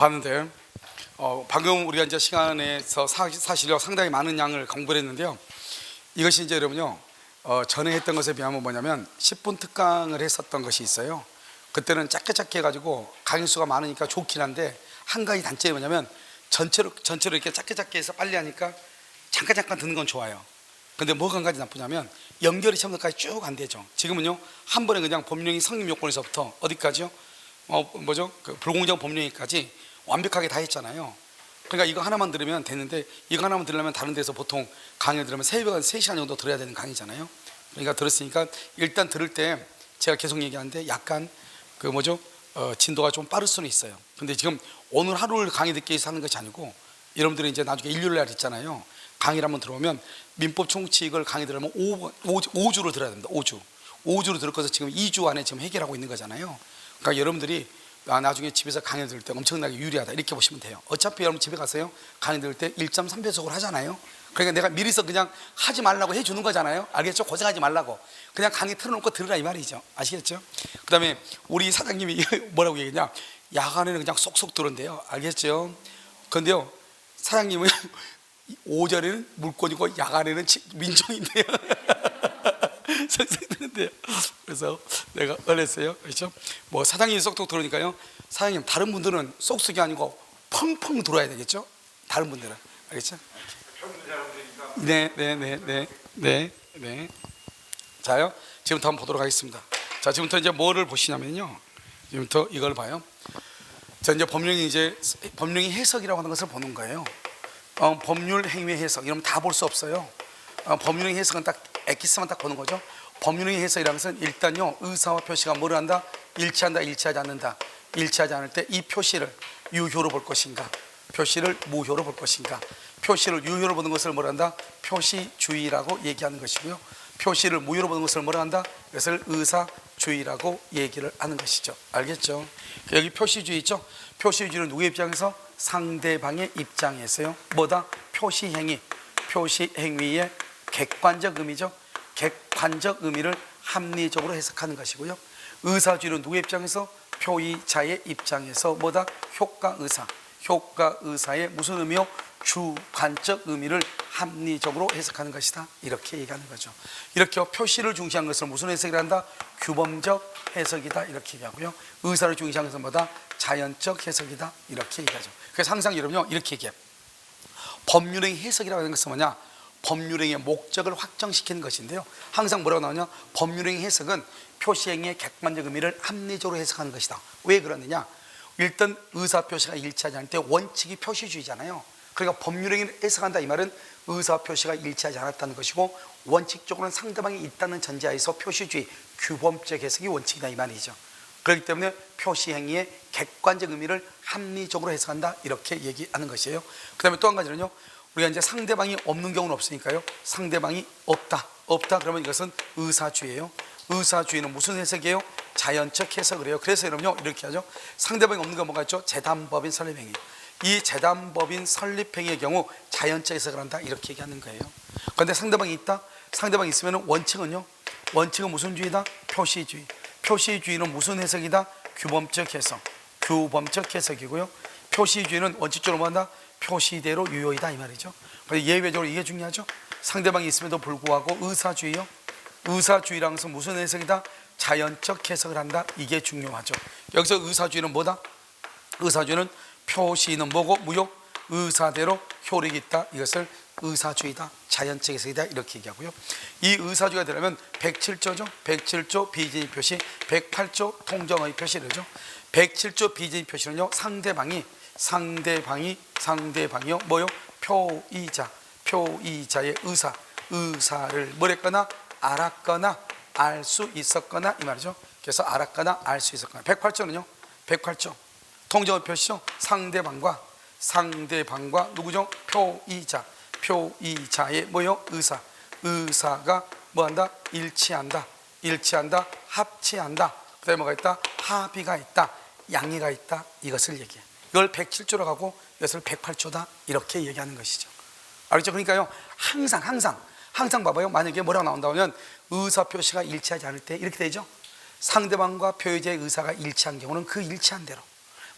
봤는데 방금 우리가 이제 시간에서 사실요 상당히 많은 양을 공부를 했는데요. 이것이 이제 여러분요 전에 했던 것에 비하면 뭐냐면 10분 특강을 했었던 것이 있어요. 그때는 짧게 해가지고 강의 수가 많으니까 좋긴 한데 한 가지 단점이 뭐냐면 전체로 이렇게 짧게 해서 빨리 하니까 잠깐 듣는 건 좋아요. 근데 뭐가 한 가지 나쁘냐면 연결이 처음부터까지 쭉 안 되죠. 지금은요 한 번에 그냥 법령이 성립 요건에서부터 어디까지요? 그 불공정 법령이까지 완벽하게 다 했잖아요. 그러니까 이거 하나만 들으면 되는데, 이거 하나만 들으려면 다른 데서 보통 강의 들으면 새벽 3시간 정도 들어야 되는 강의잖아요. 그러니까 들었으니까 일단 들을 때 제가 계속 얘기하는데 약간 진도가 좀 빠를 수는 있어요. 근데 지금 오늘 하루를 강의 듣기 위해서 하는 것이 아니고, 여러분들이 이제 나중에 일요일 날 있잖아요. 강의를 한번 들어오면 민법 총칙을 강의 들으면 5주로 들어야 됩니다. 5주로 들을 것을 지금 2주 안에 지금 해결하고 있는 거잖아요. 그러니까 여러분들이 나중에 집에서 강의 들을 때 엄청나게 유리하다 이렇게 보시면 돼요. 어차피 여러분 집에 가서요 강의 들을 때 1.3배속으로 하잖아요. 그러니까 내가 미리서 그냥 하지 말라고 해주는 거잖아요. 알겠죠? 고생하지 말라고 그냥 강의 틀어놓고 들으라 이 말이죠. 아시겠죠? 그 다음에 우리 사장님이 뭐라고 얘기했냐, 야간에는 그냥 쏙쏙 들은데요. 알겠죠? 그런데요 사장님은 오전에는 물건이고 야간에는 민정인데요. 생생되는데요. 그래서 내가 그랬어요. 그렇죠? 뭐 사장님이 쏙쏙 들으니까요. 사장님, 다른 분들은 쏙쏙이 아니고 펑펑 들어야 되겠죠? 다른 분들은 알겠죠? 네. 자요. 지금부터 한번 보도록 하겠습니다. 자, 지금부터 이제 뭐를 보시냐면요. 지금부터 이걸 봐요. 자, 이제 법령이 해석이라고 하는 것을 보는 거예요. 법률 행위 해석 이러면 다 볼 수 없어요. 법률의 해석은 딱 엑기스만 딱 보는 거죠. 법률의 해석이라는 것은 일단요 의사와 표시가 뭐를 한다? 일치한다, 일치하지 않는다. 일치하지 않을 때 이 표시를 유효로 볼 것인가, 표시를 무효로 볼 것인가. 표시를 유효로 보는 것을 뭐라 한다? 표시주의라고 얘기하는 것이고요. 표시를 무효로 보는 것을 뭐라 한다? 이것을 의사주의라고 얘기를 하는 것이죠. 알겠죠? 여기 표시주의 있죠? 표시주의는 누구의 입장에서? 상대방의 입장에서요. 뭐다? 표시행위의 객관적 의미죠. 객관적 의미를 합리적으로 해석하는 것이고요. 의사주의는 누구의 입장에서? 표의자의 입장에서 뭐다? 효과의사의 무슨 의미요? 주관적 의미를 합리적으로 해석하는 것이다. 이렇게 얘기하는 거죠. 이렇게 표시를 중시한 것을 무슨 해석을 한다? 규범적 해석이다. 이렇게 얘기하고요. 의사를 중시한 것은 뭐다? 자연적 해석이다. 이렇게 얘기하죠. 그래서 항상 여러분요 이렇게 얘기해요. 법률의 해석이라고 하는 것은 뭐냐? 법률행위의 목적을 확정시키는 것인데요. 항상 뭐라고 나오냐? 법률행위 해석은 표시행위의 객관적 의미를 합리적으로 해석하는 것이다. 왜 그러느냐? 일단 의사표시가 일치하지 않을 때 원칙이 표시주의잖아요. 그러니까 법률행위를 해석한다 이 말은 의사표시가 일치하지 않았다는 것이고, 원칙적으로는 상대방이 있다는 전제하에서 표시주의, 규범적 해석이 원칙이다 이 말이죠. 그렇기 때문에 표시행위의 객관적 의미를 합리적으로 해석한다 이렇게 얘기하는 것이에요. 그 다음에 또 한 가지는요, 우리가 이제 상대방이 없는 경우는 없으니까요. 상대방이 없다 그러면 이것은 의사주의예요. 의사주의는 무슨 해석이에요? 자연적 해석을 해요. 그래서 여러분요 이렇게 하죠. 상대방이 없는 건 뭐가 있죠? 재단법인 설립행위. 이 재단법인 설립행위의 경우 자연적 해석을 한다 이렇게 얘기하는 거예요. 그런데 상대방이 있다? 상대방이 있으면 원칙은요? 원칙은 무슨 주의다? 표시주의. 표시주의는 무슨 해석이다? 규범적 해석이고요. 표시주의는 원칙적으로 뭐한다? 표시대로 유효이다 이 말이죠. 예외적으로 이게 중요하죠. 상대방이 있음에도 불구하고 의사주의요. 의사주의라는 것은 무슨 해석이다? 자연적 해석을 한다. 이게 중요하죠. 여기서 의사주의는 뭐다? 의사주의는 표시는 뭐고 무효? 의사대로 효력이 있다. 이것을 의사주의다, 자연적 해석이다 이렇게 얘기하고요. 이 의사주의가 되려면 107조죠. 107조 비진의 표시, 108조 통정의 표시를죠. 107조 비진의 표시는요 상대방이요 뭐요? 표의자의 의사를 뭐랬거나 알았거나 알 수 있었거나 이 말이죠. 그래서 알았거나 알 수 있었거나. 108조는요 108조 통정의 표시죠. 상대방과 누구죠? 표의자의 뭐요? 의사가 뭐한다? 일치한다, 합치한다. 그 다음에 뭐가 있다? 합의가 있다, 양의가 있다. 이것을 얘기해. 이걸 107조라고 하고 이것을 108조다 이렇게 얘기하는 것이죠. 알겠죠? 그러니까요 항상 봐봐요. 만약에 뭐라고 나온다면 의사표시가 일치하지 않을 때 이렇게 되죠. 상대방과 표의자의 의사가 일치한 경우는 그 일치한 대로,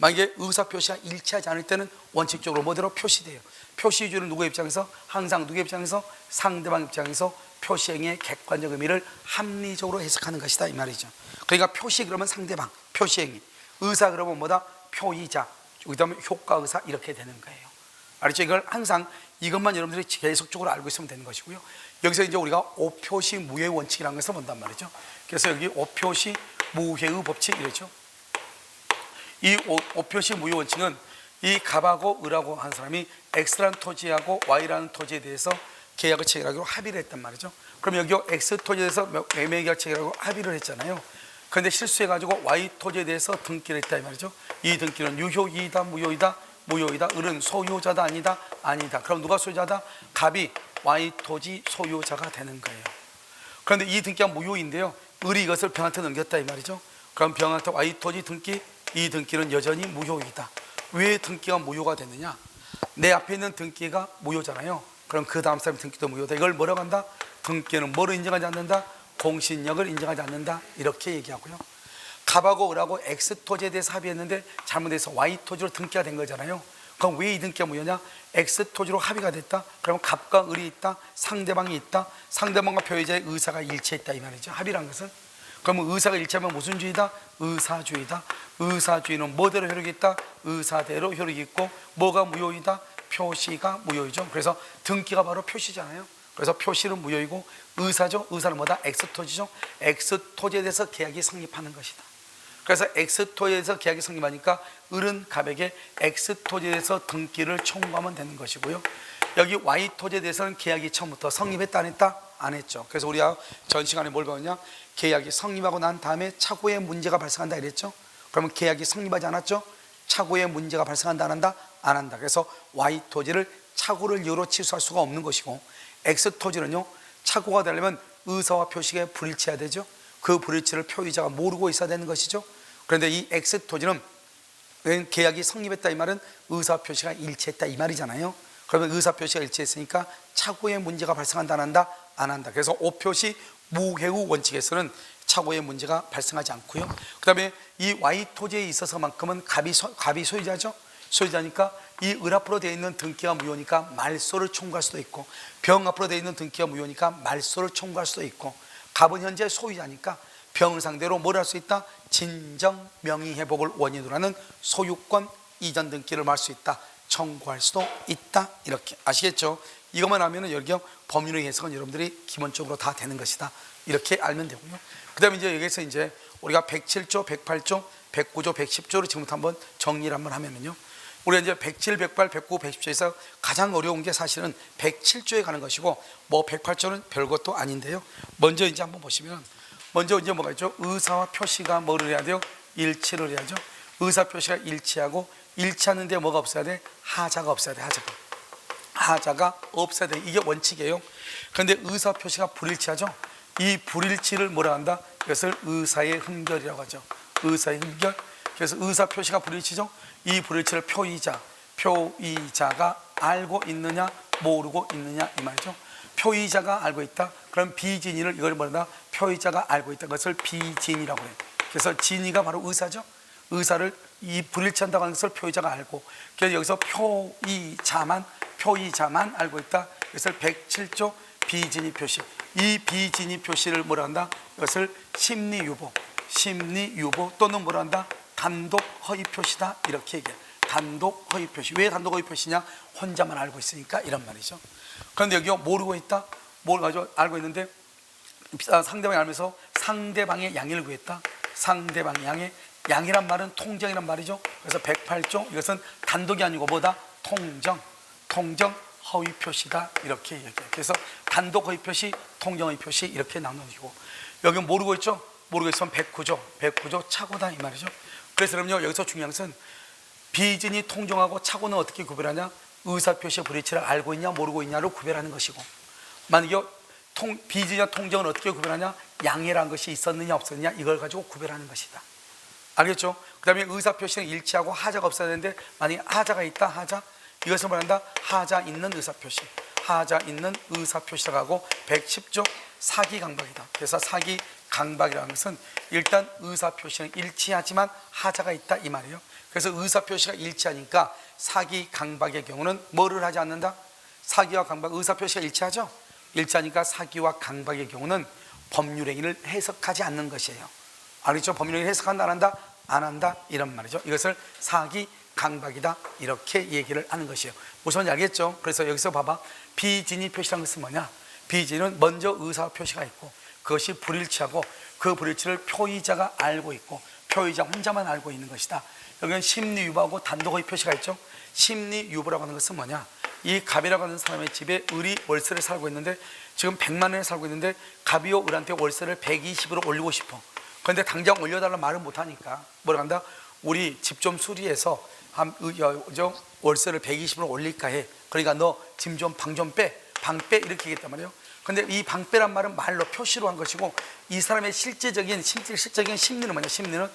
만약에 의사 표시가 일치하지 않을 때는 원칙적으로 뭐대로 표시돼요. 표시주는 누구의 입장에서? 항상 누구의 입장에서? 상대방 입장에서 표시행위의 객관적 의미를 합리적으로 해석하는 것이다 이 말이죠. 그러니까 표시 그러면 상대방, 표시행위. 의사 그러면 뭐다? 표의자. 그다음에 효과의사 이렇게 되는 거예요. 알았죠? 이걸 항상 이것만 여러분들이 계속적으로 알고 있으면 되는 것이고요. 여기서 이제 우리가 오표시 무효의 원칙이라는 것을 본단 말이죠. 그래서 여기 오표시 무효의 법칙 이랬죠. 이 오표시 무효 원칙은 이 갑하고 을하고 한 사람이 X라는 토지하고 Y라는 토지에 대해서 계약을 체결하기로 합의를 했단 말이죠. 그럼 여기 X 토지에 대해서 매매 계약 체결하고 합의를 했잖아요. 그런데 실수해가지고 Y 토지에 대해서 등기를 했다 이 말이죠. 이 등기는 유효이다 무효이다? 무효이다. 을은 소유자다 아니다? 아니다. 그럼 누가 소유자다? 갑이 Y 토지 소유자가 되는 거예요. 그런데 이 등기가 무효인데요. 을이 이것을 병한테 넘겼다 이 말이죠. 그럼 병한테 Y 토지 등기, 이 등기는 여전히 무효이다. 왜 등기가 무효가 됐느냐? 내 앞에 있는 등기가 무효잖아요. 그럼 그 다음 사람 등기도 무효다. 이걸 뭐라고 한다? 등기는 뭐를 인정하지 않는다? 공신력을 인정하지 않는다. 이렇게 얘기하고요. 갑하고 을하고 X 토지에 대해서 합의했는데 잘못해서 Y 토지로 등기가 된 거잖아요. 그럼 왜 이 등기가 무효냐? X 토지로 합의가 됐다. 그러면 갑과 을이 있다. 상대방이 있다. 상대방과 표의자의 의사가 일치했다 이 말이죠. 합의란 것은. 그러면 의사가 일치하면 무슨 주의다? 의사주의다. 의사주의는 뭐대로 효력이 있다? 의사대로 효력이 있고 뭐가 무효이다? 표시가 무효이죠. 그래서 등기가 바로 표시잖아요. 그래서 표시는 무효이고 의사죠. 의사는 뭐다? X토지죠. X토지에 대해서 계약이 성립하는 것이다. 그래서 X토지에 대해서 계약이 성립하니까 을은 갑에게 X토지에 대해서 등기를 청구하면 되는 것이고요. 여기 Y토지에 대해서는 계약이 처음부터 성립했다 안 했다? 안 했죠. 그래서 우리가 전 시간에 뭘 배웠냐? 계약이 성립하고 난 다음에 차후에 문제가 발생한다 이랬죠. 그러면 계약이 성립하지 않았죠? 차후에 문제가 발생한다 안 한다? 안 한다. 그래서 Y토지를 차후를 이유로 취소할 수가 없는 것이고 X토지는요 차후가 되려면 의사와 표시가 불일치해야 되죠. 그 불일치를 표의자가 모르고 있어야 되는 것이죠. 그런데 이 X토지는 계약이 성립했다 이 말은 의사 표시가 일치했다 이 말이잖아요. 그러면 의사 표시가 일치했으니까 차후에 문제가 발생한다 안 한다? 안 한다. 그래서 오표시 무해의 원칙에서는 차후에 문제가 발생하지 않고요. 그 다음에 이 Y토지에 있어서만큼은 갑이 소유자죠. 소유자니까 이 을 앞으로 되어 있는 등기가 무효니까 말소를 청구할 수도 있고 병 앞으로 되어 있는 등기가 무효니까 말소를 청구할 수도 있고 갑은 현재 소유자니까 병을 상대로 뭘 할 수 있다? 진정 명의회복을 원인으로 하는 소유권 이전 등기를 할 수 있다. 청구할 수도 있다. 이렇게 아시겠죠? 이것만 하면은 여기 법률의 해석은 여러분들이 기본적으로 다 되는 것이다. 이렇게 알면 되고요. 그 다음에 이제 여기서 이제 우리가 107조, 108조, 109조, 110조를 지금부터 한번 정리를 한번 하면은요. 우리가 이제 107, 108, 109, 110조에서 가장 어려운 게 사실은 107조에 가는 것이고 뭐 108조는 별것도 아닌데요. 먼저 이제 한번 보시면 먼저 이제 뭐가 있죠? 의사와 표시가 뭐를 해야 돼요? 일치를 해야죠. 의사 표시가 일치하고 일치하는데 뭐가 없어야 돼? 하자가 없어야 돼. 하자가 없어야 돼. 이게 원칙이에요. 그런데 의사 표시가 불일치하죠. 이 불일치를 뭐라 한다? 이것을 의사의 흠결이라고 하죠. 의사의 흠결. 그래서 의사 표시가 불일치죠. 이 불일치를 표의자가 알고 있느냐 모르고 있느냐 이 말이죠. 표의자가 알고 있다. 그럼 비진이를 이걸 뭐라 한다? 표의자가 알고 있다. 그것을 비진이라고 해요. 그래서 진이가 바로 의사죠. 의사를 이 불일치한다고 하는 것을 표의자가 알고, 그래서 여기서 표의자만 알고 있다. 그것을 107조 비진이 표시. 이 비진이 표시를 뭐라 한다? 이것을 심리유보 또는 뭐라 한다? 단독 허위 표시다. 이렇게 얘기해요. 단독 허위 표시. 왜 단독 허위 표시냐? 혼자만 알고 있으니까 이런 말이죠. 그런데 여기 모르고 있다. 뭘 가지고 알고 있는데 상대방이 알면서 상대방의 양해를 구했다. 상대방의 양해. 양이란 말은 통정이란 말이죠. 그래서 108조 이것은 단독이 아니고 뭐다? 통정 허위 표시다. 이렇게 얘기해요. 그래서 단독 허위 표시, 통정 허위 표시 이렇게 나누고, 여기 모르고 있죠? 모르고 있으면 109조 착오다 이 말이죠. 그래서 그럼요, 여기서 중요한 것은 비진이 통정하고 착오는 어떻게 구별하냐? 의사 표시의 불일치를 알고 있냐 모르고 있냐를 구별하는 것이고, 만약에 비진이나 통정은 어떻게 구별하냐? 양해라는 것이 있었느냐 없었느냐 이걸 가지고 구별하는 것이다. 알겠죠? 그 다음에 의사 표시는 일치하고 하자가 없어야 되는데 만약에 하자가 있다. 하자, 이것을 말한다. 하자 있는 의사 표시, 하자 있는 의사 표시라고 하고 110조 사기 강박이다. 그래서 사기 강박이라는 것은 일단 의사 표시는 일치하지만 하자가 있다 이 말이에요. 그래서 의사표시가 일치하니까 사기, 강박의 경우는 뭐를 하지 않는다? 사기와 강박, 의사표시가 일치하죠? 일치하니까 사기와 강박의 경우는 법률행위를 해석하지 않는 것이에요. 알겠죠? 법률행위를 해석한다, 안 한다? 안 한다, 이런 말이죠. 이것을 사기, 강박이다, 이렇게 얘기를 하는 것이에요. 무슨 말인지 알겠죠? 그래서 여기서 봐봐, 비진이 표시라는 것은 뭐냐? 비진은 먼저 의사표시가 있고 그것이 불일치하고 그 불일치를 표의자가 알고 있고 표의자 혼자만 알고 있는 것이다. 여기는 심리유보하고 단독의 표시가 있죠. 심리유보라고 하는 것은 뭐냐? 이 갑이라고 하는 사람의 집에 을이 월세를 살고 있는데 지금 100만 원에 살고 있는데 갑이요 을한테 월세를 120으로 올리고 싶어. 그런데 당장 올려달라 말을 못하니까 뭐라 한다? 우리 집 좀 수리해서 월세를 120으로 올릴까 해. 그러니까 너 짐 좀 방 좀 빼, 방 빼, 이렇게 얘기했단 말이에요. 근데 이 방 빼란 말은 말로 표시로 한 것이고 이 사람의 실질적인 심리는 뭐냐? 심리는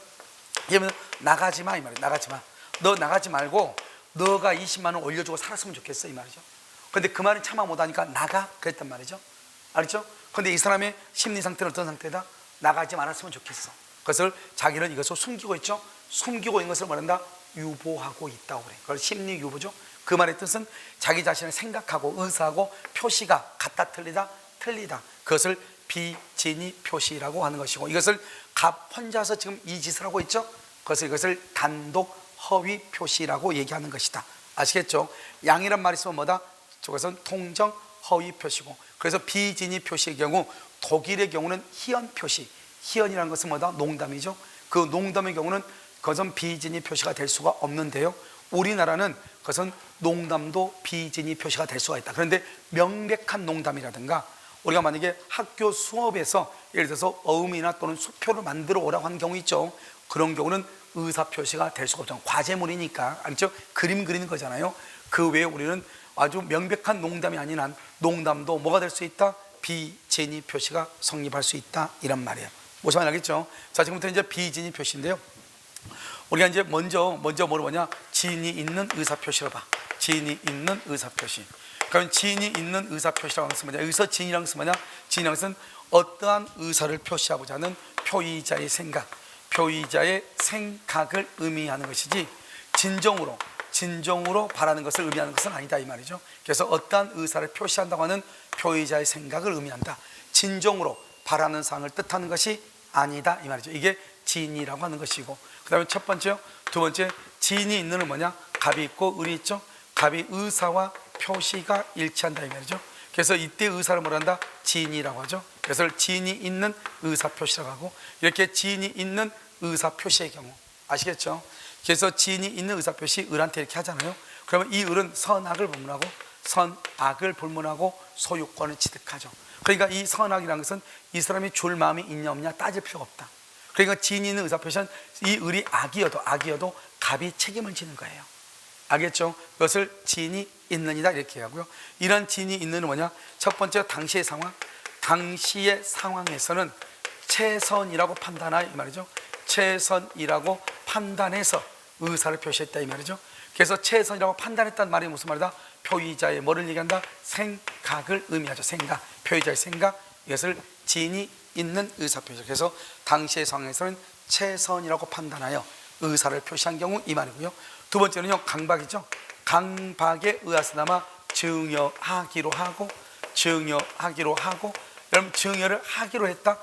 예를 들면 나가지 마, 이 말이에요. 나가지 마. 너 나가지 말고 너가 20만 원 올려주고 살았으면 좋겠어, 이 말이죠. 근데 그 말은 참아 못하니까 나가 그랬단 말이죠. 알죠? 근데 이 사람의 심리 상태는 어떤 상태다? 나가지 말았으면 좋겠어. 그것을 자기는 이것을 숨기고 있죠. 숨기고 있는 것을 말한다? 유보하고 있다고 그래. 그걸 심리 유보죠. 그 말의 뜻은 자기 자신을 생각하고 의사하고 표시가 같다 틀리다 틀리다. 그것을 비진이 표시라고 하는 것이고 이것을 갑 혼자서 지금 이 짓을 하고 있죠. 그래서 이것을 단독 허위 표시라고 얘기하는 것이다. 아시겠죠? 양이란 말이 있으면 뭐다? 저것은 통정 허위 표시고 그래서 비진이 표시의 경우 독일의 경우는 희연 표시. 희연이라는 것은 뭐다? 농담이죠. 그 농담의 경우는 그것은 비진이 표시가 될 수가 없는데요. 우리나라는 그것은 농담도 비진이 표시가 될 수가 있다. 그런데 명백한 농담이라든가 우리가 만약에 학교 수업에서 예를 들어서 어음이나 또는 수표를 만들어 오라고 하는 경우 있죠. 그런 경우는 의사표시가 될 수가 없죠. 과제물이니까. 알죠? 그림 그리는 거잖아요. 그 외에 우리는 아주 명백한 농담이 아닌 한 농담도 뭐가 될 수 있다? 비진이 표시가 성립할 수 있다, 이런 말이에요. 무슨 말인지 알겠죠? 자, 지금부터 이제 비진이 표시인데요. 우리가 이제 먼저 뭐를 보냐? 진이 있는 의사표시를 봐. 진이 있는 의사표시. 그러면 진이 있는 의사표시라고 하는 것은 뭐냐? 여기서 진이라는 것은 뭐냐? 진이라는 것은 어떠한 의사를 표시하고자 하는 표의자의 생각, 표의자의 생각을 의미하는 것이지 진정으로 바라는 것을 의미하는 것은 아니다, 이 말이죠. 그래서 어떠한 의사를 표시한다고 하는 표의자의 생각을 의미한다. 진정으로 바라는 사항을 뜻하는 것이 아니다, 이 말이죠. 이게 진이라고 하는 것이고 그 다음에 첫 번째요. 두 번째, 진이 있는은 뭐냐? 갑이 있고 을이 있죠. 갑이 의사와 표시가 일치한다, 이 말이죠. 그래서 이때 의사를 뭐란다? 진이라고 하죠. 그래서 진이 있는 의사표시라고 하고 이렇게 진이 있는 의사표시의 경우 아시겠죠? 그래서 진이 있는 의사표시 을한테 이렇게 하잖아요. 그러면 이 을은 선악을 불문하고 소유권을 취득하죠. 그러니까 이 선악이라는 것은 이 사람이 줄 마음이 있냐 없냐 따질 필요가 없다. 그러니까 진이 있는 의사표시는 이 을이 악이어도 갑이 책임을 지는 거예요. 알겠죠? 그것을 진이 있는이다 이렇게 하고요. 이런 진이 있는은 뭐냐? 첫 번째, 당시의 상황에서는 최선이라고 판단하여 이 말이죠. 최선이라고 판단해서 의사를 표시했다, 이 말이죠. 그래서 최선이라고 판단했다는 말이 무슨 말이다? 표의자의 뭐를 얘기한다? 생각을 의미하죠. 생각, 표의자의 생각. 이것을 진이 있는 의사표시. 그래서 당시의 상황에서는 최선이라고 판단하여 의사를 표시한 경우 이 말이고요. 두 번째는요, 강박이죠. 강박에 의하서나마 증여하기로 하고 여러분, 증여를 하기로 했다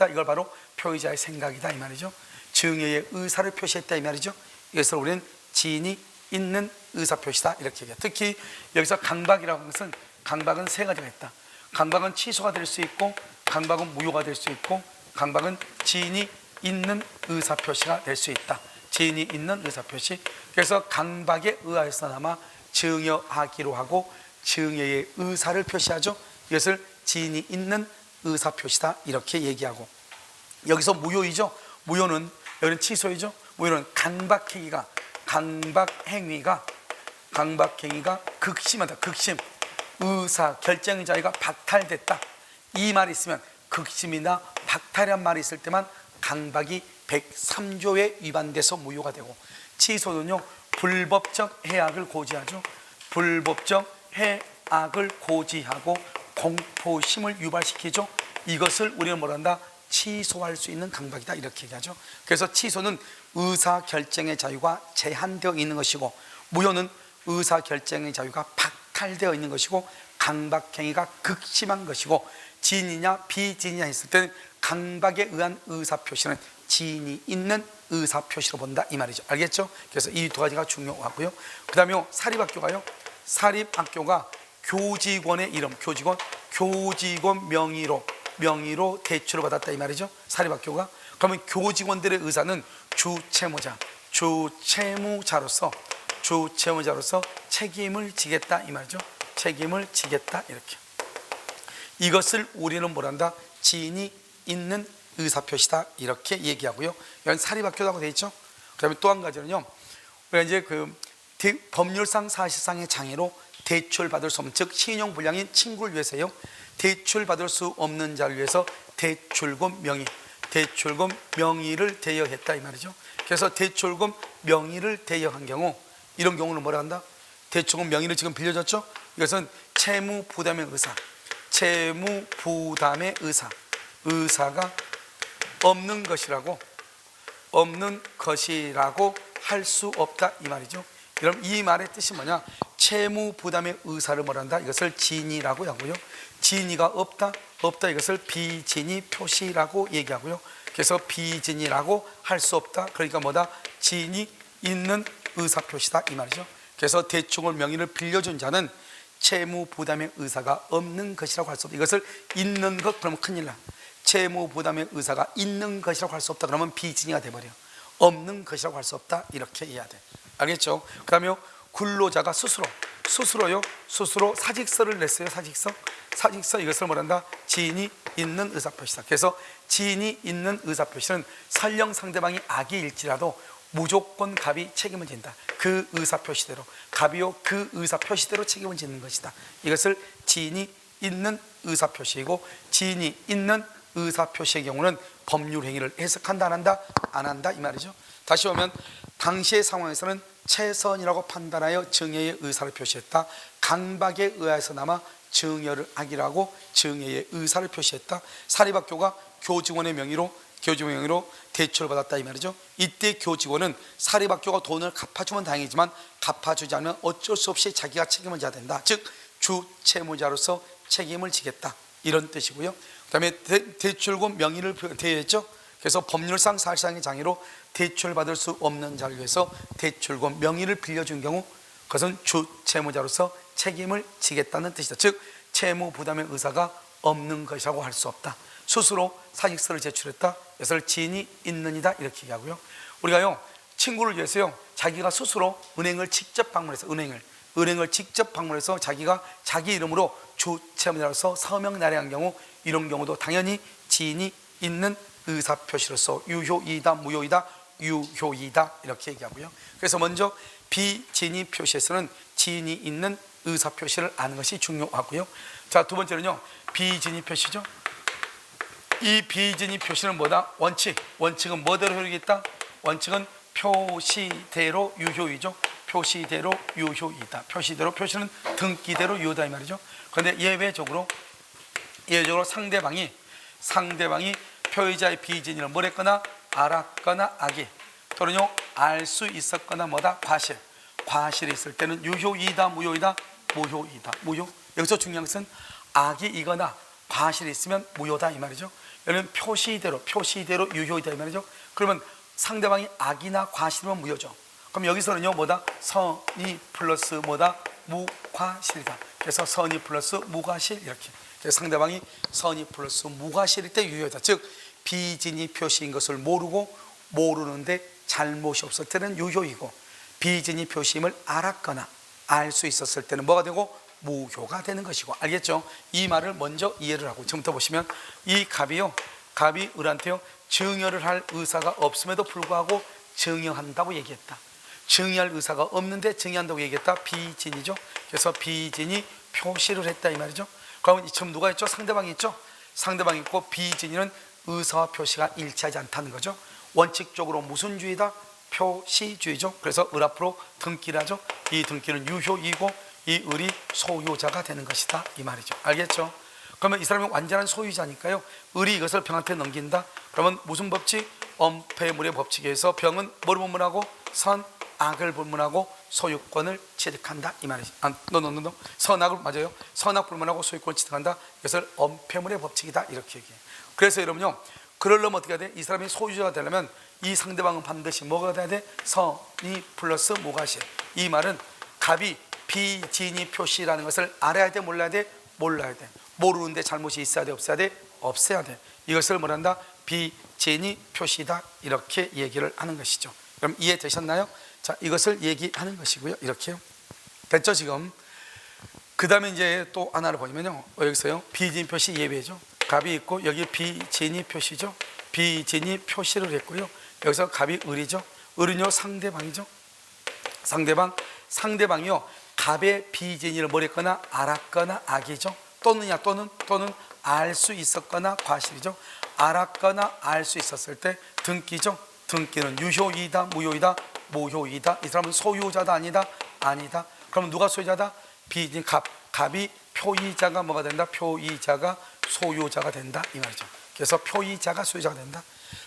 이걸 바로 표의자의 생각이다, 이 말이죠. 증여의 의사를 표시했다, 이 말이죠. 이것을 우리는 진이 있는 의사표시다 이렇게 얘기해요. 특히 여기서 강박이라고 하는 것은 강박은 세 가지가 있다. 강박은 취소가 될 수 있고 강박은 무효가 될 수 있고 강박은 진이 있는 의사표시가 될 수 있다. 진이 있는 의사표시. 그래서 강박에 의하여서나마 증여하기로 하고 증여의 의사를 표시하죠. 이것을 진이 있는 의사표시다 이렇게 얘기하고 여기서 무효이죠. 무효는 여기는 취소이죠. 무효는 강박행위가 극심하다. 극심. 의사 결정의 자유가 박탈됐다. 이 말이 있으면 극심이나 박탈이란 말이 있을 때만 강박이 103조에 위반돼서 무효가 되고 취소는요 불법적 해악을 고지하죠. 불법적 해악을 고지하고 공포심을 유발시키죠. 이것을 우리는 뭐란다? 취소할 수 있는 강박이다 이렇게 얘기하죠. 그래서 취소는 의사결정의 자유가 제한되어 있는 것이고, 무효는 의사결정의 자유가 박탈되어 있는 것이고, 강박행위가 극심한 것이고, 진이냐 비진이냐 했을 때는 강박에 의한 의사표시는 진이 있는 의사표시로 본다 이 말이죠. 알겠죠? 그래서 이 두 가지가 중요하고요. 그 다음에 사립학교가요, 사립학교가 교직원의 이름, 교직원 명의로 대출을 받았다 이 말이죠. 사립학교가. 그러면 교직원들의 의사는 주채무자로서 책임을 지겠다 이 말이죠. 책임을 지겠다 이렇게. 이것을 우리는 뭐란다? 진이 있는 의사표시다 이렇게 얘기하고요. 이건 사립학교라고 되어 있죠. 그 다음에 또 한 가지는요, 우리가 이제 법률상 사실상의 장애로 대출받을 수 없는, 즉 신용불량인 친구를 위해서요, 대출받을 수 없는 자를 위해서 대출금 명의를 대여했다 이 말이죠. 그래서 대출금 명의를 대여한 경우, 이런 경우는 뭐라 한다? 대출금 명의를 지금 빌려줬죠. 이것은 채무부담의 의사가 없는 것이라고 할 수 없다 이 말이죠. 그럼 이 말의 뜻이 뭐냐? 채무부담의 의사를 뭐란다? 이것을 진이라고 하고요, 진이가 없다 이것을 비진이 표시라고 얘기하고요. 그래서 비진이라고 할 수 없다, 그러니까 뭐다? 진이 있는 의사표시다 이 말이죠. 그래서 대출을 명의를 빌려준 자는 채무부담의 의사가 없는 것이라고 할 수 없다. 이것을 있는 것 그러면 큰일 나. 채무부담의 의사가 있는 것이라고 할 수 없다 그러면 비진이가 돼버려. 없는 것이라고 할 수 없다 이렇게 해야 돼. 알겠죠? 그 다음에 근로자가 스스로 사직서를 냈어요. 사직서 이것을 뭐란다? 진이 있는 의사표시다. 그래서 진이 있는 의사표시는 설령 상대방이 악의일지라도 무조건 갑이 책임을 진다. 그 의사표시대로, 갑이요 그 의사표시대로 책임을 짓는 것이다. 이것을 진이 있는 의사표시이고, 진이 있는 의사표시의 경우는 법률행위를 해석한다 안 한다? 안 한다 이 말이죠. 다시 보면 당시의 상황에서는 최선이라고 판단하여 증여의 의사를 표시했다. 강박에 의해서나마 증여를 하기라고 증여의 의사를 표시했다. 사립학교가 교직원의 명의로 대출을 받았다 이 말이죠. 이때 교직원은 사립학교가 돈을 갚아주면 다행이지만 갚아주지 않으면 어쩔 수 없이 자기가 책임을 져야 된다. 즉 주채무자로서 책임을 지겠다 이런 뜻이고요. 그 다음에 대출금 명의를 대여했죠. 그래서 법률상 사실상의 장애로 대출받을 수 없는 자를 위해서 대출금 명의를 빌려준 경우, 그것은 주채무자로서 책임을 지겠다는 뜻이다. 즉 채무부담의 의사가 없는 것이라고 할 수 없다. 스스로 사직서를 제출했다. 이것을 진이 있느니다 이렇게 얘기하고요. 우리가요, 친구를 위해서요, 자기가 스스로 은행을 직접 방문해서 자기가 자기 이름으로 주채무자로서 서명 날해한 경우, 이런 경우도 당연히 진이 있는 의사표시로서 유효이다 무효이다 유효이다 이렇게 얘기하고요. 그래서 먼저 비진이 표시에서는 진이 있는 의사표시를 아는 것이 중요하고요. 자, 두 번째는요, 비진이 표시죠. 이 비진이 표시는 뭐다? 원칙은 뭐대로 효력이 있다? 원칙은 표시대로 유효이죠. 표시대로 유효이다. 표시는 등기대로 유효다 이 말이죠. 그런데 예외적으로 상대방이 표의자의 비진이를 뭐랬거나 알았거나 악의, 또는요 알 수 있었거나 뭐다? 과실이 있을 때는 유효이다 무효이다? 무효. 여기서 중요한 것은 악의이거나 과실이 있으면 무효다 이 말이죠. 여기는 표시대로 유효이다 이 말이죠. 그러면 상대방이 악이나 과실이면 무효죠. 그럼 여기서는요 뭐다? 선의 플러스 뭐다? 무과실이다. 그래서 선의 플러스 무과실 이렇게. 그래서 상대방이 선의 플러스 무과실일 때 유효하다. 즉 비진이 표시인 것을 모르는데 잘못이 없을 때는 유효이고, 비진이 표시임을 알았거나 알 수 있었을 때는 뭐가 되고? 무효가 되는 것이고. 알겠죠? 이 말을 먼저 이해를 하고, 지금부터 보시면 이 갑이 을한테요 증여를 할 의사가 없음에도 불구하고 증여한다고 얘기했다. 증여할 의사가 없는데 증여한다고 얘기했다. 비진이죠. 그래서 비진이 표시를 했다 이 말이죠. 그러면 지금 누가 있죠? 상대방이 있죠. 상대방이 있고 비진이는 의사와 표시가 일치하지 않다는 거죠. 원칙적으로 무슨 주의다? 표시주의죠. 그래서 을 앞으로 등기를 하죠. 이 등기는 유효이고 이 을이 소유자가 되는 것이다 이 말이죠. 알겠죠? 그러면 이 사람이 완전한 소유자니까요. 을이 이것을 병한테 넘긴다. 그러면 무슨 법칙? 엄폐물의 법칙에 의해서 병은 뭐를 분문하고 선, 악을 분문하고 소유권을 취득한다 이 말이지. 선악을 맞아요. 선악 분문하고 소유권을 취득한다. 이것을 엄폐물의 법칙이다 이렇게 얘기해요. 그래서 여러분요, 그러려면 어떻게 해야 돼? 이 사람이 소유자가 되려면 이 상대방은 반드시 뭐가 돼야 돼? 선이 플러스 모가시. 이 말은 갑이 비진이 표시라는 것을 알아야 돼, 몰라야 돼? 몰라야 돼. 모르는데 잘못이 있어야 돼, 없어야 돼? 없어야 돼. 이것을 뭐란다? 비진이 표시다 이렇게 얘기를 하는 것이죠. 그럼 이해되셨나요? 자, 이것을 얘기하는 것이고요. 이렇게요. 됐죠 지금? 그 다음에 이제 또 하나를 보면요, 여기서요 비진 표시 예외죠. 갑이 있고 여기 비진이 표시죠. 비진이 표시를 했고요. 여기서 갑이 을이죠. 을은요 상대방이죠. 상대방이요 갑의 비진이를 뭐랬거나 알았거나 악이죠. 또는 알 수 있었거나 과실이죠. 알았거나 알 수 있었을 때 등기죠. 등기는 유효이다 무효이다 무효이다. 이 사람은 소유자다 아니다 아니다. 그럼 누가 소유자다? 비진 갑이 표의자가 뭐가 된다? 표의자가 소유자가 된다 이 말이죠. 그래서 표의자가 소유자가 된다.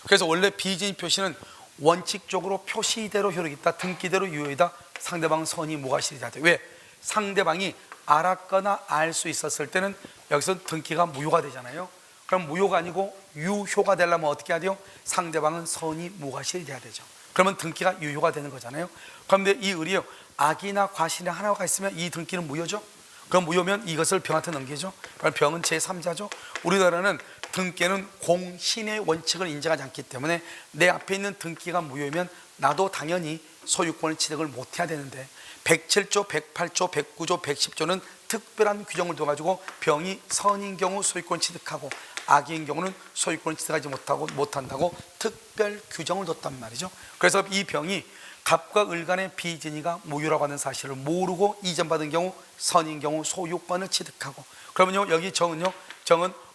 그래서 원래 비진 표시는 원칙적으로 표시대로 효력이 있다. 등기대로 유효이다. 상대방 선이 무과실이다. 왜? 상대방이 알았거나 알 수 있었을 때는 여기서 등기가 무효가 되잖아요. 그럼 무효가 아니고 유효가 되려면 어떻게 해야 돼요? 상대방은 선이 무과실이 돼야 되죠. 그러면 등기가 유효가 되는 거잖아요. 그런데 이 을이요 악이나 과실이 하나가 있으면 이 등기는 무효죠. 그럼 무효면 이것을 병한테 넘기죠. 그럼 병은 제3자죠. 우리나라는 등기는 공신의 원칙을 인정하지 않기 때문에 내 앞에 있는 등기가 무효이면 나도 당연히 소유권을 취득을 못해야 되는데 107조, 108조, 109조, 110조는 특별한 규정을 둬가지고 병이 선인 경우 소유권 취득하고 악인 경우는 소유권을 취득하지 못한다고 특별 규정을 뒀단 말이죠. 그래서 이 병이 갑과 을 간의 비진이가 무효라고 하는 사실을 모르고 이전받은 경우 선인 경우 소유권을 취득하고, 그러면요 여기 정은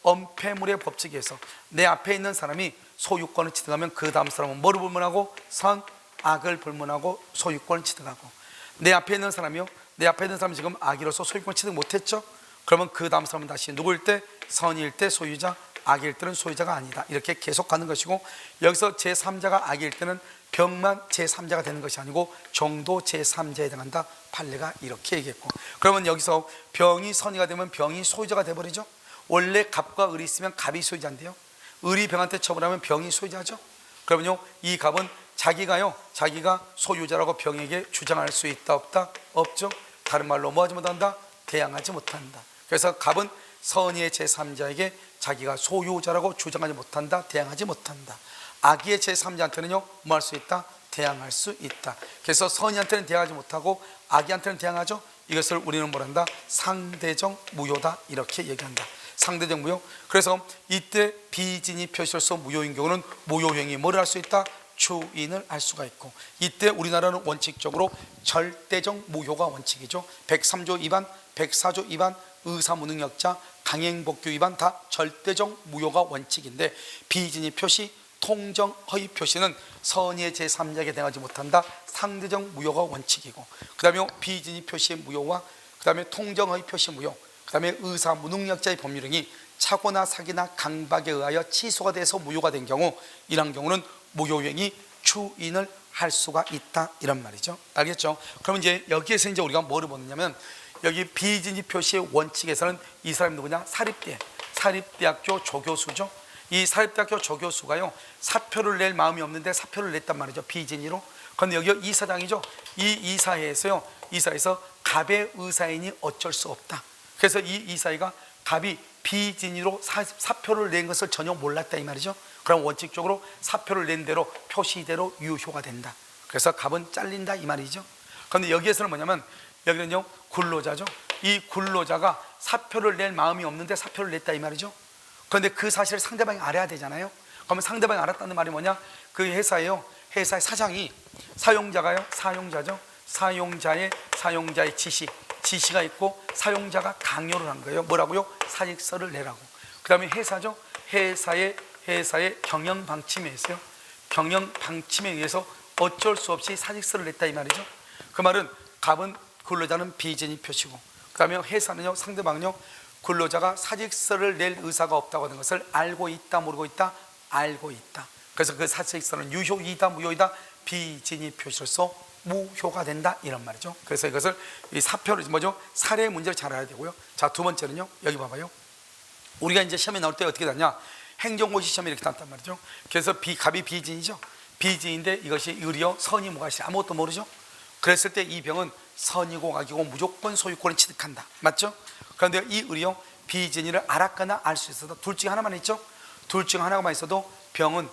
엄폐물의 법칙에서 내 앞에 있는 사람이 소유권을 취득하면 그 다음 사람은 뭐를 불문하고 선, 악을 불문하고 소유권을 취득하고, 내 앞에 있는 사람이 지금 악이로서 소유권을 취득 못했죠. 그러면 그 다음 사람은 다시 누구일 때? 선일 때 소유자, 악일 때는 소유자가 아니다 이렇게 계속 가는 것이고, 여기서 제3자가 악일 때는 병만 제3자가 되는 것이 아니고 종도 제3자에 해당한다. 판례가 이렇게 얘기했고, 그러면 여기서 병이 선이가 되면 병이 소유자가 돼버리죠. 원래 갑과 을이 있으면 갑이 소유자인데요, 을이 병한테 처분하면 병이 소유자죠. 그러면요 이 갑은 자기가 소유자라고 병에게 주장할 수 있다 없다? 없죠. 다른 말로 뭐 하지 못한다? 대항하지 못한다. 그래서 갑은 선의의 제3자에게 자기가 소유자라고 주장하지 못한다. 대항하지 못한다. 악의의 제3자한테는요 뭐 할 수 있다? 대항할 수 있다. 그래서 선의한테는 대항하지 못하고 악의한테는 대항하죠. 이것을 우리는 뭐란다? 상대적 무효다 이렇게 얘기한다. 상대적 무효. 그래서 이때 비진이 표시로서 무효인 경우는 무효행위 뭐를 할 수 있다? 추인을 할 수가 있고, 이때 우리나라는 원칙적으로 절대적 무효가 원칙이죠. 103조 위반, 104조 위반, 의사무능력자, 강행복규 위반 다 절대적 무효가 원칙인데, 비진이 표시, 통정 허위 표시는 선의의 제3자에게 대항하지 못한다. 상대적 무효가 원칙이고, 그 다음에 비진이 표시의 무효와 그 다음에 통정 허위 표시 무효, 그 다음에 의사무능력자의 법률행위 착오나 사기나 강박에 의하여 취소가 돼서 무효가 된 경우, 이런 경우는 무효행위 추인을 할 수가 있다 이런 말이죠. 알겠죠? 그럼 이제 여기에서 이제 우리가 뭐를 보느냐면, 여기 비진지 표시의 원칙에서는 이 사람이 누구냐? 사립대학교 조교수죠. 이 사립대학교 조교수가요 사표를 낼 마음이 없는데 사표를 냈단 말이죠. 비진이로. 그런데 여기 이사장이죠. 이 이사에서 갑의 의사인이 어쩔 수 없다. 그래서 이 이사회가 갑이 비진이로 사표를 낸 것을 전혀 몰랐다 이 말이죠. 그럼 원칙적으로 사표를 낸 대로 표시대로 유효가 된다. 그래서 갑은 잘린다 이 말이죠. 그런데 여기에서는 뭐냐면, 여기는요 근로자죠. 이 근로자가 사표를 낼 마음이 없는데 사표를 냈다 이 말이죠. 그런데 그 사실을 상대방이 알아야 되잖아요. 그러면 상대방이 알았다는 말이 뭐냐? 그 회사의 사장이 사용자죠. 사용자의 지시가 있고 사용자가 강요를 한 거예요. 뭐라고요? 사직서를 내라고. 그 다음에 회사죠. 회사의 경영 방침에 있어요. 경영 방침에 의해서 어쩔 수 없이 사직서를 냈다 이 말이죠. 그 말은 갑은 근로자는 비진이 표시고, 그 다음에 회사는요 상대방은요 근로자가 사직서를 낼 의사가 없다고 하는 것을 알고 있다, 모르고 있다? 알고 있다. 그래서 그 사직서는 유효이다, 무효이다? 비진입 표시로서 무효가 된다, 이런 말이죠. 그래서 이것을 이 사표를 뭐죠? 사례 문제를 잘 알아야 되고요. 자, 두 번째는요, 여기 봐봐요. 우리가 이제 시험에 나올 때 어떻게 나냐? 행정고시 시험에 이렇게 나왔단 말이죠. 그래서 갑이 비진이죠. 비진인데 이것이 을이요, 선이 무가시, 아무것도 모르죠. 그랬을 때 이 병은 선이고 악이고 무조건 소유권을 취득한다, 맞죠? 그런데 이 을이요, 비진이를 알았거나 알 수 있어도 둘 중에 하나만 있죠. 둘 중에 하나만 있어도 병은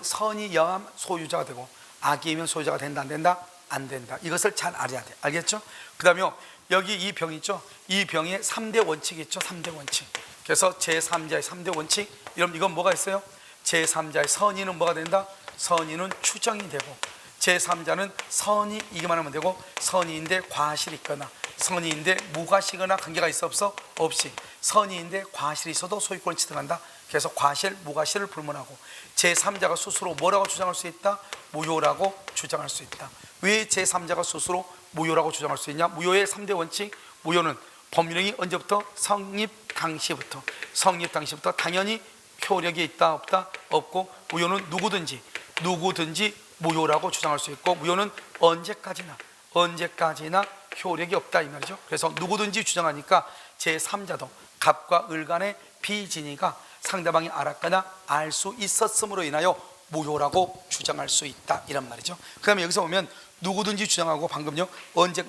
선이여야 소유자가 되고 악이면 소유자가 된다, 안 된다? 안 된다. 이것을 잘 알아야 돼. 알겠죠? 그 다음에 여기 이 병 있죠? 이 병에 3대 원칙이 있죠. 3대 원칙. 그래서 제3자의 3대 원칙, 이건 뭐가 있어요? 제3자의 선의는 뭐가 된다? 선의는 추정이 되고, 제3자는 선의이기만 하면 되고, 선의인데 과실이 있거나 선의인데 무과시거나 관계가 있어 없어? 없이. 선의인데 과실이 있어도 소유권을 취득한다. 그래서 과실, 무과실을 불문하고, 제3자가 스스로 뭐라고 주장할 수 있다? 무효라고 주장할 수 있다. 왜 제3자가 스스로 무효라고 주장할 수 있냐? 무효의 3대 원칙, 무효는 법률행위 언제부터? 성립 당시부터. 성립 당시부터 당연히 효력이 있다, 없다? 없고, 무효는 누구든지 무효라고 주장할 수 있고, 무효는 언제까지나 효력이 없다, 이 말이죠. 그래서 누구든지 주장하니까 제3자도 갑과 을 간의 비진이가 상대방이 알았거나 알 수 있었음으로 인하여 무효라고 주장할 수 있다, 이란 말이죠. 그 다음에 여기서 보면 누구든지 주장하고, 방금요,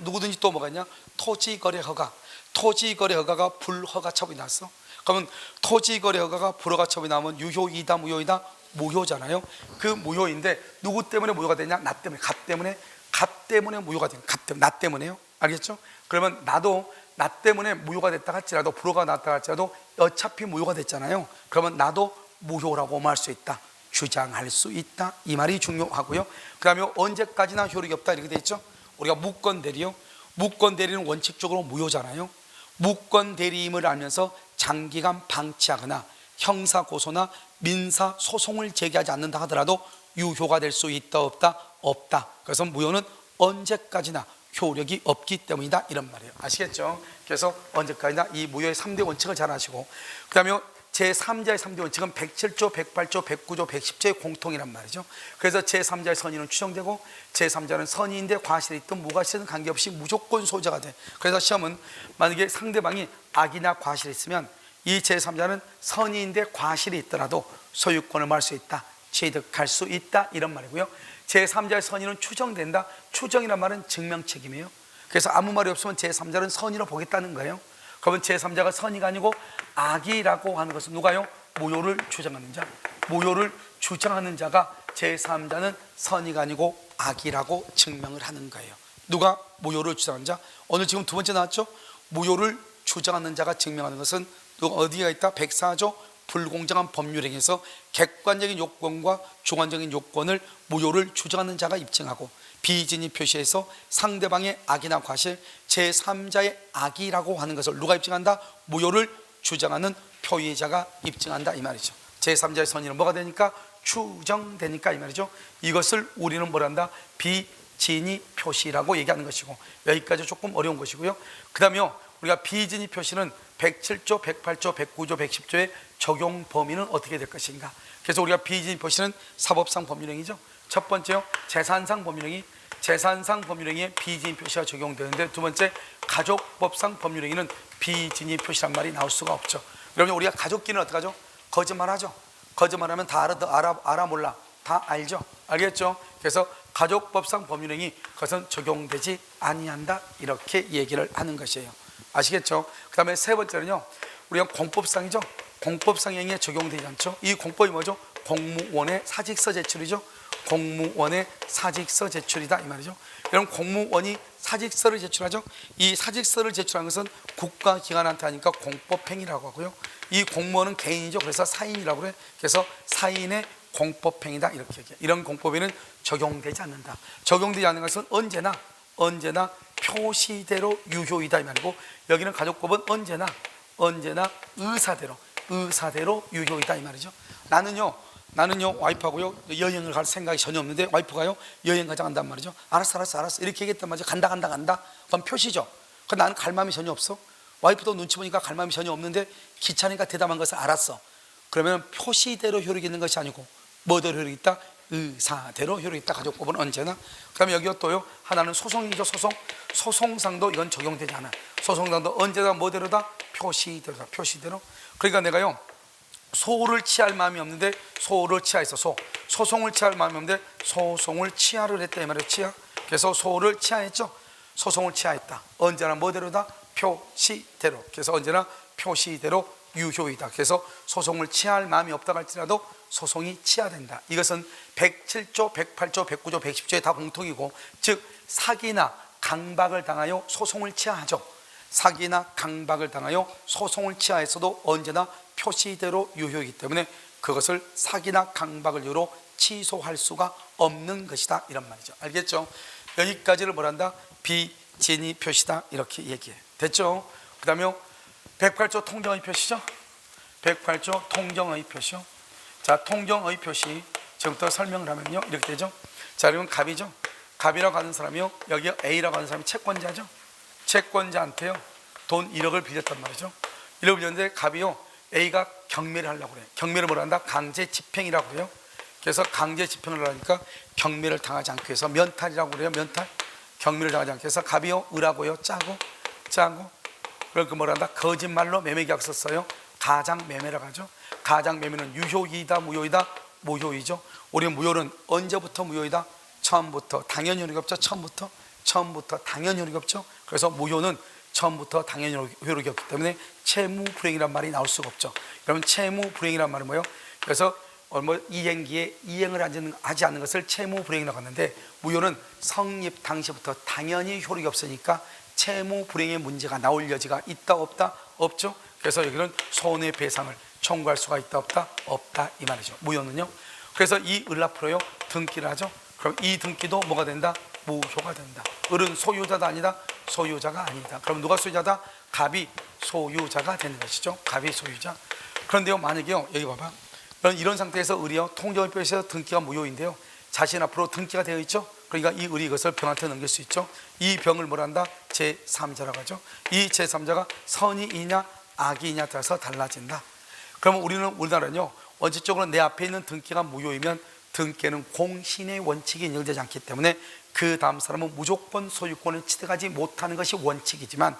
누구든지 또 뭐가 있냐? 토지거래 허가. 토지거래 허가가 불허가 처분이 났어. 그러면 토지거래 허가가 불허가 처분이 나면 유효이다, 무효이다? 무효잖아요. 그 무효인데 누구 때문에 무효가 되냐? 나 때문에. 갑 때문에 무효가 되는, 나 때문에요. 알겠죠? 그러면 나도 나 때문에 무효가 됐다 할지라도, 불허가 났다 할지라도 어차피 무효가 됐잖아요. 그러면 나도 무효라고 말 수 있다, 주장할 수 있다, 이 말이 중요하고요. 그 다음에 언제까지나 효력이 없다, 이렇게 돼 있죠. 우리가 무권대리요, 무권대리는 원칙적으로 무효잖아요. 무권대리임을 알면서 장기간 방치하거나 형사고소나 민사소송을 제기하지 않는다 하더라도 유효가 될 수 있다, 없다? 없다. 그래서 무효는 언제까지나 효력이 없기 때문이다, 이런 말이에요. 아시겠죠? 그래서 언제까지나 이 무효의 3대 원칙을 잘 아시고, 그 다음에 제3자의 3대 원칙은 107조, 108조, 109조, 110조의 공통이란 말이죠. 그래서 제3자의 선의는 추정되고, 제3자는 선의인데 과실이 있든 무과실이든 관계없이 무조건 소유자가 돼. 그래서 시험은 만약에 상대방이 악이나 과실이 있으면 이 제3자는 선의인데 과실이 있더라도 소유권을 말할 수 있다, 취득할 수 있다, 이런 말이고요. 제3자의 선의는 추정된다. 추정이란 말은 증명책임이에요. 그래서 아무 말이 없으면 제3자는 선의로 보겠다는 거예요. 그러면 제3자가 선의가 아니고 악이라고 하는 것은 누가요? 무효를 주장하는 자. 무효를 주장하는 자가 제3자는 선의가 아니고 악이라고 증명을 하는 거예요. 누가 무효를 주장하는 자? 오늘 지금 두 번째 나왔죠? 무효를 주장하는 자가 증명하는 것은 어디가 있다? 104조 불공정한 법률행위에서 객관적인 요건과 주관적인 요건을 무효를 주장하는 자가 입증하고, 비진입 표시에서 상대방의 악이나 과실, 제3자의 악이라고 하는 것을 누가 입증한다? 무효를 주장하는 표의자가 입증한다, 이 말이죠. 제3자의 선의는 뭐가 되니까? 추정되니까, 이 말이죠. 이것을 우리는 뭐란다? 비진입 표시라고 얘기하는 것이고, 여기까지 조금 어려운 것이고요. 그 다음에 우리가 비진입 표시는 107조, 108조, 109조, 110조의 적용 범위는 어떻게 될 것인가? 그래서 우리가 비진입 표시는 사법상 법률행위죠. 첫 번째요, 재산상 법률행위. 재산상 법률행위에 비진입 표시가 적용되는데, 두 번째 가족법상 법률행위는 비진입 표시란 말이 나올 수가 없죠. 여러분, 우리가 가족끼리는 어떻게 하죠? 거짓말하죠. 거짓말하면 다 알아 몰라? 다 알죠. 알겠죠? 그래서 가족법상 법률행위, 그것은 적용되지 아니한다, 이렇게 얘기를 하는 것이에요. 아시겠죠? 그 다음에 세 번째는요, 우리가 공법상이죠. 공법상 행위에 적용되지 않죠. 이 공법이 뭐죠? 공무원의 사직서 제출이죠. 공무원의 사직서 제출이다, 이 말이죠. 여러분, 공무원이 사직서를 제출하죠. 이 사직서를 제출한 것은 국가기관한테 하니까 공법행위라고 하고요. 이 공무원은 개인이죠. 그래서 사인이라고 그래. 그래서 사인의 공법행위다, 이렇게 얘기해요. 이런 공법에는 적용되지 않는다. 적용되지 않는 것은 언제나 표시대로 유효이다, 이 말이고, 여기는 가족법은 언제나 의사대로 유효이다, 이 말이죠. 나는요 와이프하고요 여행을 갈 생각이 전혀 없는데 와이프가요 여행 가자 한단 말이죠. 알았어 이렇게 얘기했단 말이죠. 간다. 그건 표시죠. 그럼 나는 갈 마음이 전혀 없어. 와이프도 눈치 보니까 갈 마음이 전혀 없는데 귀찮으니까 대담한 것을 알았어. 그러면 표시대로 효력이 있는 것이 아니고 뭐대로 효력이 있다? 의사대로 효력이 있다. 가족법은 언제나. 그 다음에 여기가 또요, 하나는 소송이죠. 소송상도 이건 적용되지 않아. 소송상도 언제나 뭐대로다? 표시대로다. 표시대로. 그러니까 내가요, 소를 취할 마음이 없는데 소를 취하했어. 소송을 취할 마음이 없는데 소송을 취하를 했다 이 말이에요. 취하. 그래서 소를 취하했죠. 소송을 취하했다. 언제나 뭐대로다? 표시대로. 그래서 언제나 표시대로 유효이다. 그래서 소송을 취할 마음이 없다고 할지라도 소송이 취하된다. 이것은 107조, 108조, 109조, 110조에 다 공통이고, 즉 사기나 강박을 당하여 소송을 취하하죠. 사기나 강박을 당하여 소송을 취하했어도 언제나 표시대로 유효이기 때문에 그것을 사기나 강박을 이유로 취소할 수가 없는 것이다, 이런 말이죠. 알겠죠? 여기까지를 뭐란다? 비진위 표시다, 이렇게 얘기해. 됐죠? 그 다음에 108조 통정의 표시죠. 108조 통정의 표시요. 자, 통정의 표시 지금부터 설명을 하면요, 이렇게 되죠. 자, 그러면 갑이죠. 갑이라고 하는 사람이요, 여기 A라고 하는 사람이 채권자죠. 채권자한테요 돈 1억을 빌렸단 말이죠. 1억을 빌렸는데 갑이요, A가 경매를 하려고 그래요. 경매를 뭐라 한다? 강제 집행이라고 그래요. 그래서 강제 집행을 하니까 경매를 당하지 않기 위해서 면탈이라고 그래요. 면탈. 경매를 당하지 않기 위해서 갑이요, 을하고요, 짜고 그러니까 뭐라 한다? 거짓말로 매매계약서 써요. 가장매매라고 하죠. 가장매매는 유효이다, 무효이다? 무효이죠. 우리 무효는 언제부터 무효이다? 처음부터. 당연히 효력이 없죠. 처음부터 당연히 효력이 없죠. 그래서 무효는 처음부터 당연히 효력이 없기 때문에 채무불행이란 말이 나올 수가 없죠. 그러면 채무불행이란 말은 뭐예요? 그래서 이행기에 이행을 하지 않는 것을 채무불행이라고 하는데, 무효는 성립 당시부터 당연히 효력이 없으니까 채무불행의 문제가 나올 여지가 있다 없다? 없죠. 그래서 여기는 손해배상을 청구할 수가 있다 없다? 없다, 이 말이죠. 무효는요. 그래서 이 을 앞으로요 등기를 하죠. 그럼 이 등기도 뭐가 된다? 무효가 된다. 을은 소유자다 아니다? 소유자가 아니다. 그럼 누가 소유자다? 갑이 소유자가 되는 것이죠. 갑이 소유자. 그런데요, 만약에요, 여기 봐봐, 이런 상태에서 을이요, 통정의 표시에서 등기가 무효인데요, 자신 앞으로 등기가 되어 있죠. 그러니까 이 을이 이것을 병한테 넘길 수 있죠. 이 병을 뭐라 한다? 제3자라고 하죠. 이 제3자가 선이이냐 악이냐에 따라서 달라진다. 그러면 우리나라는요, 원칙적으로 내 앞에 있는 등기가 무효이면 등기에는 공신의 원칙이 인정되지 않기 때문에 그 다음 사람은 무조건 소유권을 취득하지 못하는 것이 원칙이지만,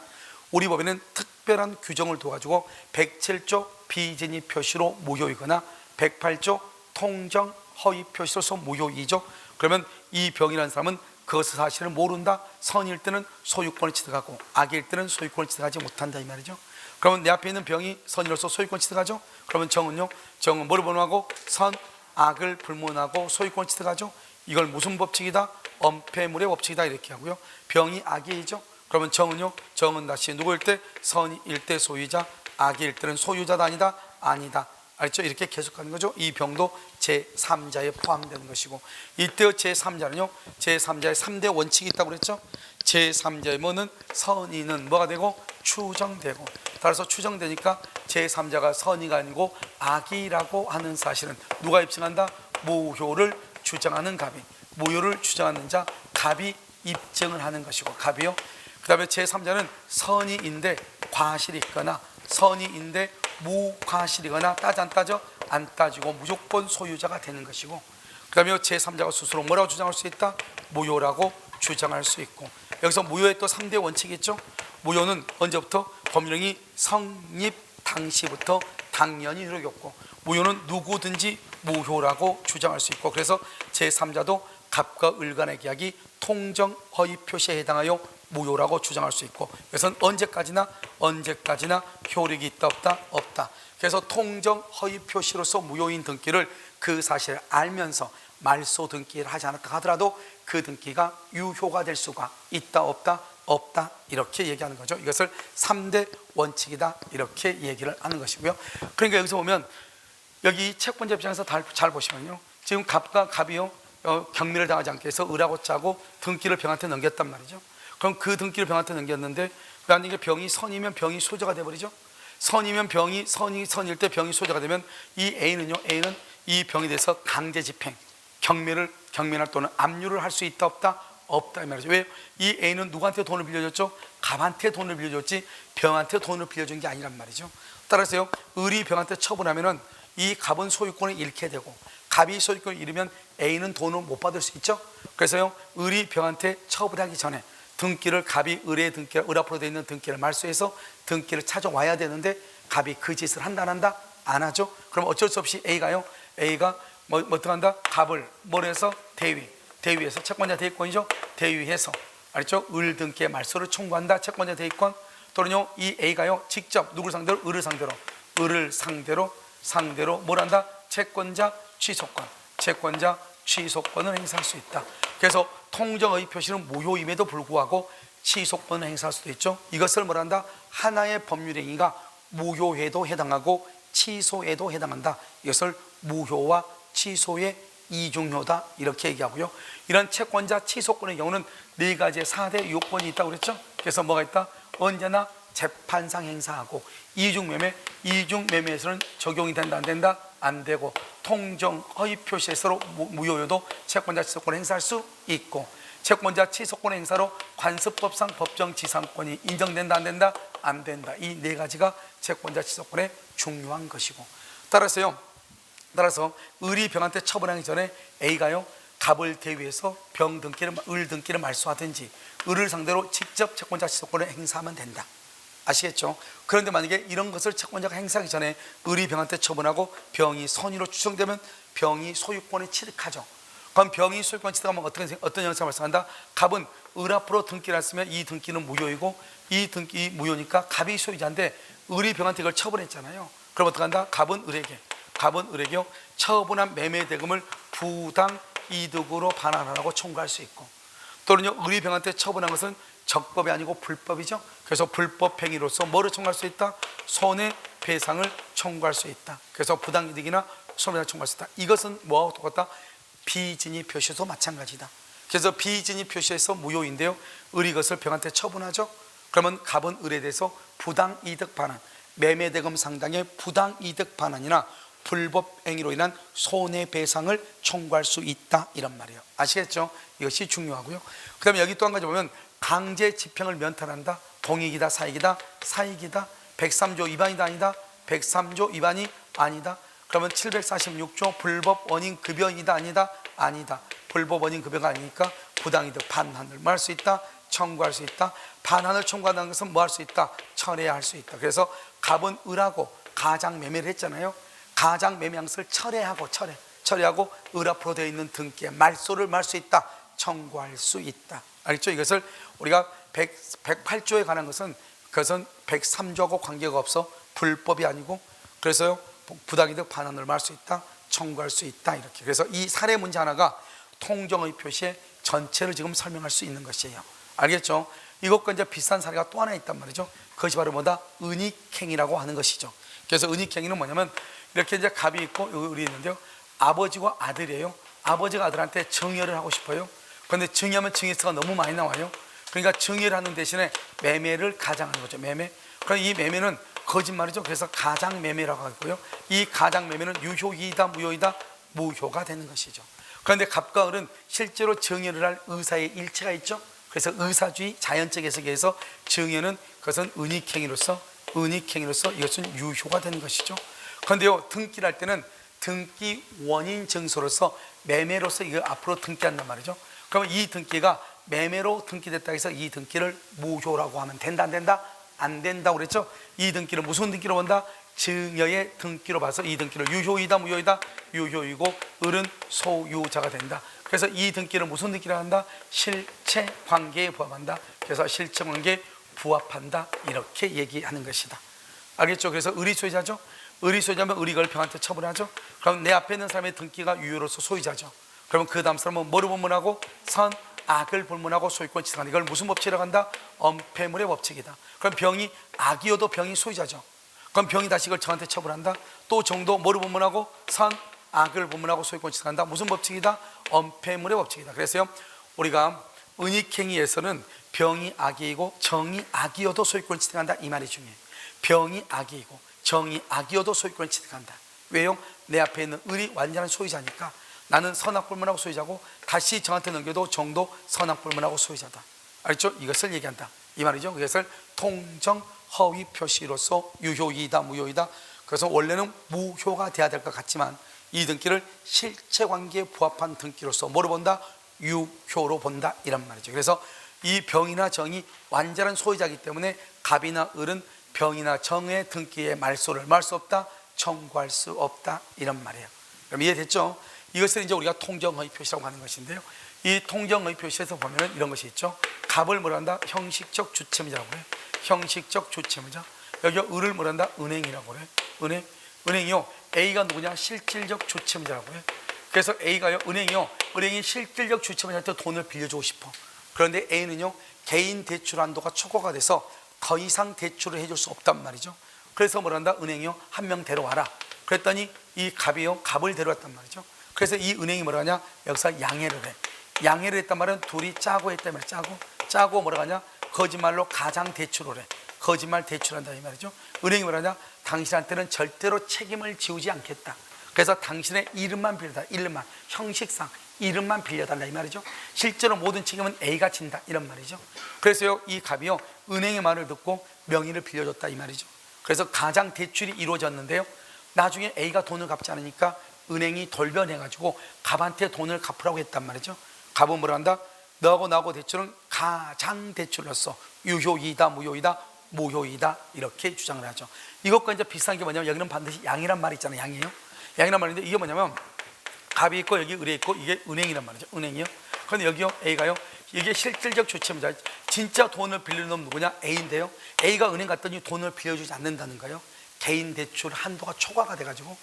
우리 법에는 특별한 규정을 둬가지고 107조 비진위 표시로 무효이거나 108조 통정 허위 표시로서 무효이죠. 그러면 이 병이라는 사람은 그것의 사실을 모른다. 선일 때는 소유권을 취득하고 악일 때는 소유권을 취득하지 못한다, 이 말이죠. 그러면 내 앞에 있는 병이 선이로서 소유권 취득하죠. 그러면 정은요, 정은 뭐를 불문하고? 선, 악을 불문하고 소유권 취득하죠. 이걸 무슨 법칙이다? 엄폐물의 법칙이다, 이렇게 하고요. 병이 악이죠. 그러면 정은요, 정은 다시 누구일 때? 선일 때 소유자, 악일 때는 소유자다 아니다? 아니다. 알죠? 이렇게 계속 가는 거죠. 이 병도 제3자에 포함되는 것이고, 이때 제3자는요, 제3자의 3대 원칙이 있다고 그랬죠. 제3자의 뭐는? 선의는 뭐가 되고? 추정되고. 따라서 추정되니까 제3자가 선의가 아니고 악이라고 하는 사실은 누가 입증한다? 무효를 주장하는 갑이, 무효를 주장하는 자 갑이 입증을 하는 것이고, 갑이요. 그 다음에 제3자는 선의인데 과실이 있거나 선의인데 무과실이거나 따져 안 따져? 안 따지고 무조건 소유자가 되는 것이고, 그 다음에 제3자가 스스로 뭐라고 주장할 수 있다? 무효라고 주장할 수 있고. 여기서 무효의 또 3대 원칙이 있죠. 무효는 언제부터? 법령이 성립 당시부터 당연히 효력이 없고, 무효는 누구든지 무효라고 주장할 수 있고, 그래서 제3자도 갑과 을 간의 계약이 통정 허위 표시에 해당하여 무효라고 주장할 수 있고, 그래서 언제까지나 효력이 있다 없다? 없다. 그래서 통정 허위 표시로서 무효인 등기를 그 사실을 알면서 말소 등기를 하지 않았다 하더라도 그 등기가 유효가 될 수가 있다 없다? 없다, 이렇게 얘기하는 거죠. 이것을 3대 원칙이다, 이렇게 얘기를 하는 것이고요. 그러니까 여기서 보면, 여기 채권자 입장에서 잘 보시면요, 지금 갑과 갑이요, 경매를 당하지 않게 해서 을하고 짜고 등기를 병한테 넘겼단 말이죠. 그럼 그 등기를 병한테 넘겼는데, 만약에 병이 선이면 병이 소유자가 돼버리죠. 선이면 병이 선일 때 병이 소유자가 되면 이 A는 이 병에 대해서 강제 집행, 경매나 또는 압류를 할 수 있다 없다? 없다, 이 말이죠. 왜? 이 A는 누구한테 돈을 빌려줬죠? 갑한테 돈을 빌려줬지 병한테 돈을 빌려준 게 아니란 말이죠. 따라서요, 을이 병한테 처분하면은 이 갑은 소유권을 잃게 되고 갑이 소유권을 잃으면 A는 돈을 못 받을 수 있죠. 그래서요, 을이 병한테 처분하기 전에 등기를, 갑이 을의 등기를, 을 앞으로 되어 있는 등기를 말소해서 등기를 찾아와야 되는데 갑이 그 짓을 한다 안 한다? 안 하죠. 그럼 어쩔 수 없이 A가 어떻게 한다? 갑을 뭘 해서 대위해서 채권자 대위권이죠. 대위해서 알죠? 을 등기의 말소를 청구한다. 채권자 대위권. 또는요, 이 A가요 직접 누구를 상대로? 을을 상대로 뭘 한다? 채권자 취소권을 행사할 수 있다. 그래서 통정의 표시는 무효임에도 불구하고 취소권을 행사할 수도 있죠. 이것을 뭘 한다? 하나의 법률행위가 무효에도 해당하고 취소에도 해당한다. 이것을 무효와 취소의 이중효다 이렇게 얘기하고요. 이런 채권자 취소권의 경우는 4가지의 4대 요건이 있다고 그랬죠. 그래서 뭐가 있다? 언제나 재판상 행사하고 이중매매에서는 적용이 된다 안 된다? 안 되고 통정 허위 표시에서로 무효여도 채권자 취소권을 행사할 수 있고 채권자 취소권 행사로 관습법상 법정지상권이 인정된다 안 된다? 안 된다. 이 4가지가 채권자 취소권의 중요한 것이고 따라서 을이 병한테 처분하기 전에 A가요 갑을 대위해서 을 등기를 말소하든지 을을 상대로 직접 채권자 취소권을 행사하면 된다. 아시겠죠? 그런데 만약에 이런 것을 채권자가 행사하기 전에 을이 병한테 처분하고 병이 선의로 추정되면 병이 소유권을 취득하죠. 그럼 병이 소유권 취득하면 어떤 형상을 발생한다? 갑은 을 앞으로 등기를 했으면 이 등기는 무효이고 이 등기 무효니까 갑이 소유자인데 을이 병한테 이걸 처분했잖아요. 그럼 어떻게 한다? 갑은 을에게 처분한 매매 대금을 부당 이득으로 반환하라고 청구할 수 있고 또는요, 을이 병한테 처분한 것은 적법이 아니고 불법이죠. 그래서 불법 행위로서 뭐를 청구할 수 있다? 손해배상을 청구할 수 있다. 그래서 부당이득이나 손해배상을 청구할 수 있다. 이것은 뭐하고 똑같다? 비진입 표시도 마찬가지다. 그래서 비진입 표시에서 무효인데요, 을이 이것을 병한테 처분하죠. 그러면 갑은 을에 대해서 부당이득 반환, 매매대금 상당의 부당이득 반환이나 불법 행위로 인한 손해배상을 청구할 수 있다 이런 말이에요. 아시겠죠? 이것이 중요하고요. 그 다음에 여기 또 한 가지 보면 강제 집행을 면탈한다. 동익이다 사익이다? 사익이다. 103조 위반이다 아니다? 103조 위반이 아니다. 그러면 746조 불법 원인 급여이다 아니다? 아니다. 불법 원인 급여가 아니니까 부당이득 반환을 뭐 할 수 있다? 청구할 수 있다. 반환을 청구한다는 것은 뭐 할 수 있다? 철회할 수 있다. 그래서 갑은 을하고 가장 매매를 했잖아요. 가장 매매한 것을 철회하고 을 앞으로 되어 있는 등기에 말소를 말 수 있다. 청구할 수 있다. 알겠죠? 이것을 우리가 108조에 관한 것은 그것은 103조하고 관계가 없어 불법이 아니고 그래서요 부당이득 반환을 말 수 있다. 청구할 수 있다. 이렇게. 그래서 이 사례 문제 하나가 통정의 표시의 전체를 지금 설명할 수 있는 것이에요. 알겠죠? 이것과 이제 비슷한 사례가 또 하나 있단 말이죠. 그것이 바로 뭐다? 은닉행위라고 하는 것이죠. 그래서 은닉행위는 뭐냐면 이렇게 이제 갑이 있고 을이 있는데요. 아버지와 아들이에요. 아버지가 아들한테 증여를 하고 싶어요. 그런데 증여하면 증여세가 너무 많이 나와요. 그러니까 증여를 하는 대신에 매매를 가장하는 거죠. 매매. 그럼 이 매매는 거짓말이죠. 그래서 가장매매라고 하고요. 이 가장매매는 유효이다 무효이다? 무효가 되는 것이죠. 그런데 갑과 을은 실제로 증여를 할 의사의 일체가 있죠. 그래서 의사주의 자연적 해석에 의해서 증여는 그것은 은닉행위로서 이것은 유효가 되는 것이죠. 그런데요, 등기를 할 때는 등기 원인 증서로서 매매로서 이거 앞으로 등기한단 말이죠. 그러면 이 등기가 매매로 등기됐다 해서 이 등기를 무효라고 하면 된다 안 된다? 안 된다고 그랬죠. 이 등기를 무슨 등기로 본다? 증여의 등기로 봐서 이 등기를 유효이다 무효이다? 유효이고 을은 소유자가 된다. 그래서 이 등기를 무슨 등기로 한다? 실체관계에 부합한다. 그래서 실체관계에 부합한다 이렇게 얘기하는 것이다. 알겠죠? 그래서 을이 소유자죠. 을이 소유자면 을이 이걸 병한테 처분하죠. 그럼 내 앞에 있는 사람의 등기가 유효로서 소유자죠. 그러면 그 다음 사람은 뭐를 본문하고? 선악을 본문하고 소유권 취득한다. 이걸 무슨 법칙이라고 한다? 엄폐물의 법칙이다. 그럼 병이 악이어도 병이 소유자죠. 그럼 병이 다시 이걸 저한테 처분한다. 또 정도 뭐를 본문하고? 선악을 본문하고 소유권 취득한다. 무슨 법칙이다? 엄폐물의 법칙이다. 그래서요, 우리가 은닉행위에서는 병이 악이고 정이 악이어도 소유권 취득한다 이 말이 중요해요. 병이 악이고 정이 악이어도 소유권을 취득한다. 왜요? 내 앞에 있는 을이 완전한 소유자니까 나는 선악불문하고 소유자고 다시 저한테 넘겨도 정도 선악불문하고 소유자다. 알죠? 이것을 얘기한다. 이 말이죠. 그것을 통정 허위 표시로서 유효이다 무효이다. 그래서 원래는 무효가 돼야 될 것 같지만 이 등기를 실체 관계에 부합한 등기로서 뭐로 본다? 유효로 본다 이란 말이죠. 그래서 이 병이나 정이 완전한 소유자이기 때문에 갑이나 을은 병이나 정의 등기의 말소를 말 수 없다, 청구할 수 없다 이런 말이에요. 그럼 이해됐죠? 이것을 이제 우리가 통정허위 표시라고 하는 것인데요. 이 통정허위 표시에서 보면은 이런 것이 있죠. 갑을 뭐라 한다? 형식적 주체무자라고 그래요. 형식적 주체무자. 여기 을을 뭐라 한다? 은행이라고 그래요. 은행이요. A가 누구냐? 실질적 주체무자라고 해요. 그래서 A가요, 은행이 실질적 주체무자한테 돈을 빌려주고 싶어. 그런데 A는요, 개인 대출 한도가 초과가 돼서 더 이상 대출을 해줄 수 없단 말이죠. 그래서 뭐라 한다? 은행이요, 한 명 데려와라. 그랬더니 이 갑이요, 갑을 데려왔단 말이죠. 그래서 이 은행이 뭐라 하냐? 여기서 양해를 해. 양해를 했단 말은 둘이 짜고 했단 말이야. 짜고 뭐라 하냐? 거짓말로 가장 대출을 해. 거짓말 대출한다 이 말이죠. 은행이 뭐라 하냐? 당신한테는 절대로 책임을 지우지 않겠다. 그래서 당신의 이름만 빌려달라. 이름만, 형식상 이름만 빌려달라 이 말이죠. 실제로 모든 책임은 A가 진다 이런 말이죠. 그래서요, 이 갑이요, 은행의 말을 듣고 명의를 빌려줬다 이 말이죠. 그래서 가장 대출이 이루어졌는데요, 나중에 A가 돈을 갚지 않으니까 은행이 돌변해가지고 갑한테 돈을 갚으라고 했단 말이죠. 갑은 뭐라 한다? 너하고 나하고 대출은 가장 대출로서 유효이다 무효이다 무효이다 이렇게 주장을 하죠. 이것과 이제 비슷한 게 뭐냐면 여기는 반드시 양이란 말이 있잖아요. 양이에요. 양이란 말인데 이게 뭐냐면 갑이 있고 여기 을이 있고 이게 은행이란 말이죠. 은행이요. 그런데 여기요, A가요, 이게 실질적 주체입니다. 진짜 돈을 빌리는 놈 누구냐? A인데요, A가 은행 갔더니 돈을 빌려주지 않는다는 거예요. 개인 대출 한도가 초과가 돼가지고.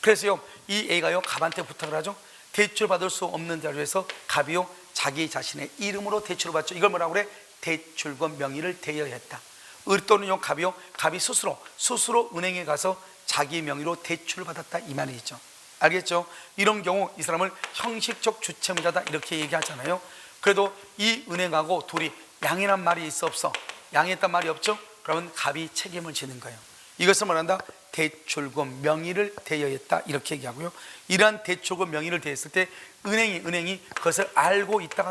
그래서요, 이 A가요, 갑한테 부탁을 하죠. 대출 받을 수 없는 자리에서 갑이요, 자기 자신의 이름으로 대출을 받죠. 이걸 뭐라고 그래? 대출권 명의를 대여했다. 을 또는요, 갑이 스스로 은행에 가서 자기 명의로 대출을 받았다 이 말이 있죠. 알겠죠? 이런 경우 이 사람을 형식적 주체무자다 이렇게 얘기하잖아요. 그래도 이 은행하고 둘이 양이란 말이 있어 없어? 양했단 말이 없죠? 그러면 갑이 책임을 지는 거예요. 이것을 말한다? 대출권 명의를 대여했다 이렇게 얘기하고요. 이러한 대출권 명의를 대여했을 때 은행이 그것을 알고 있다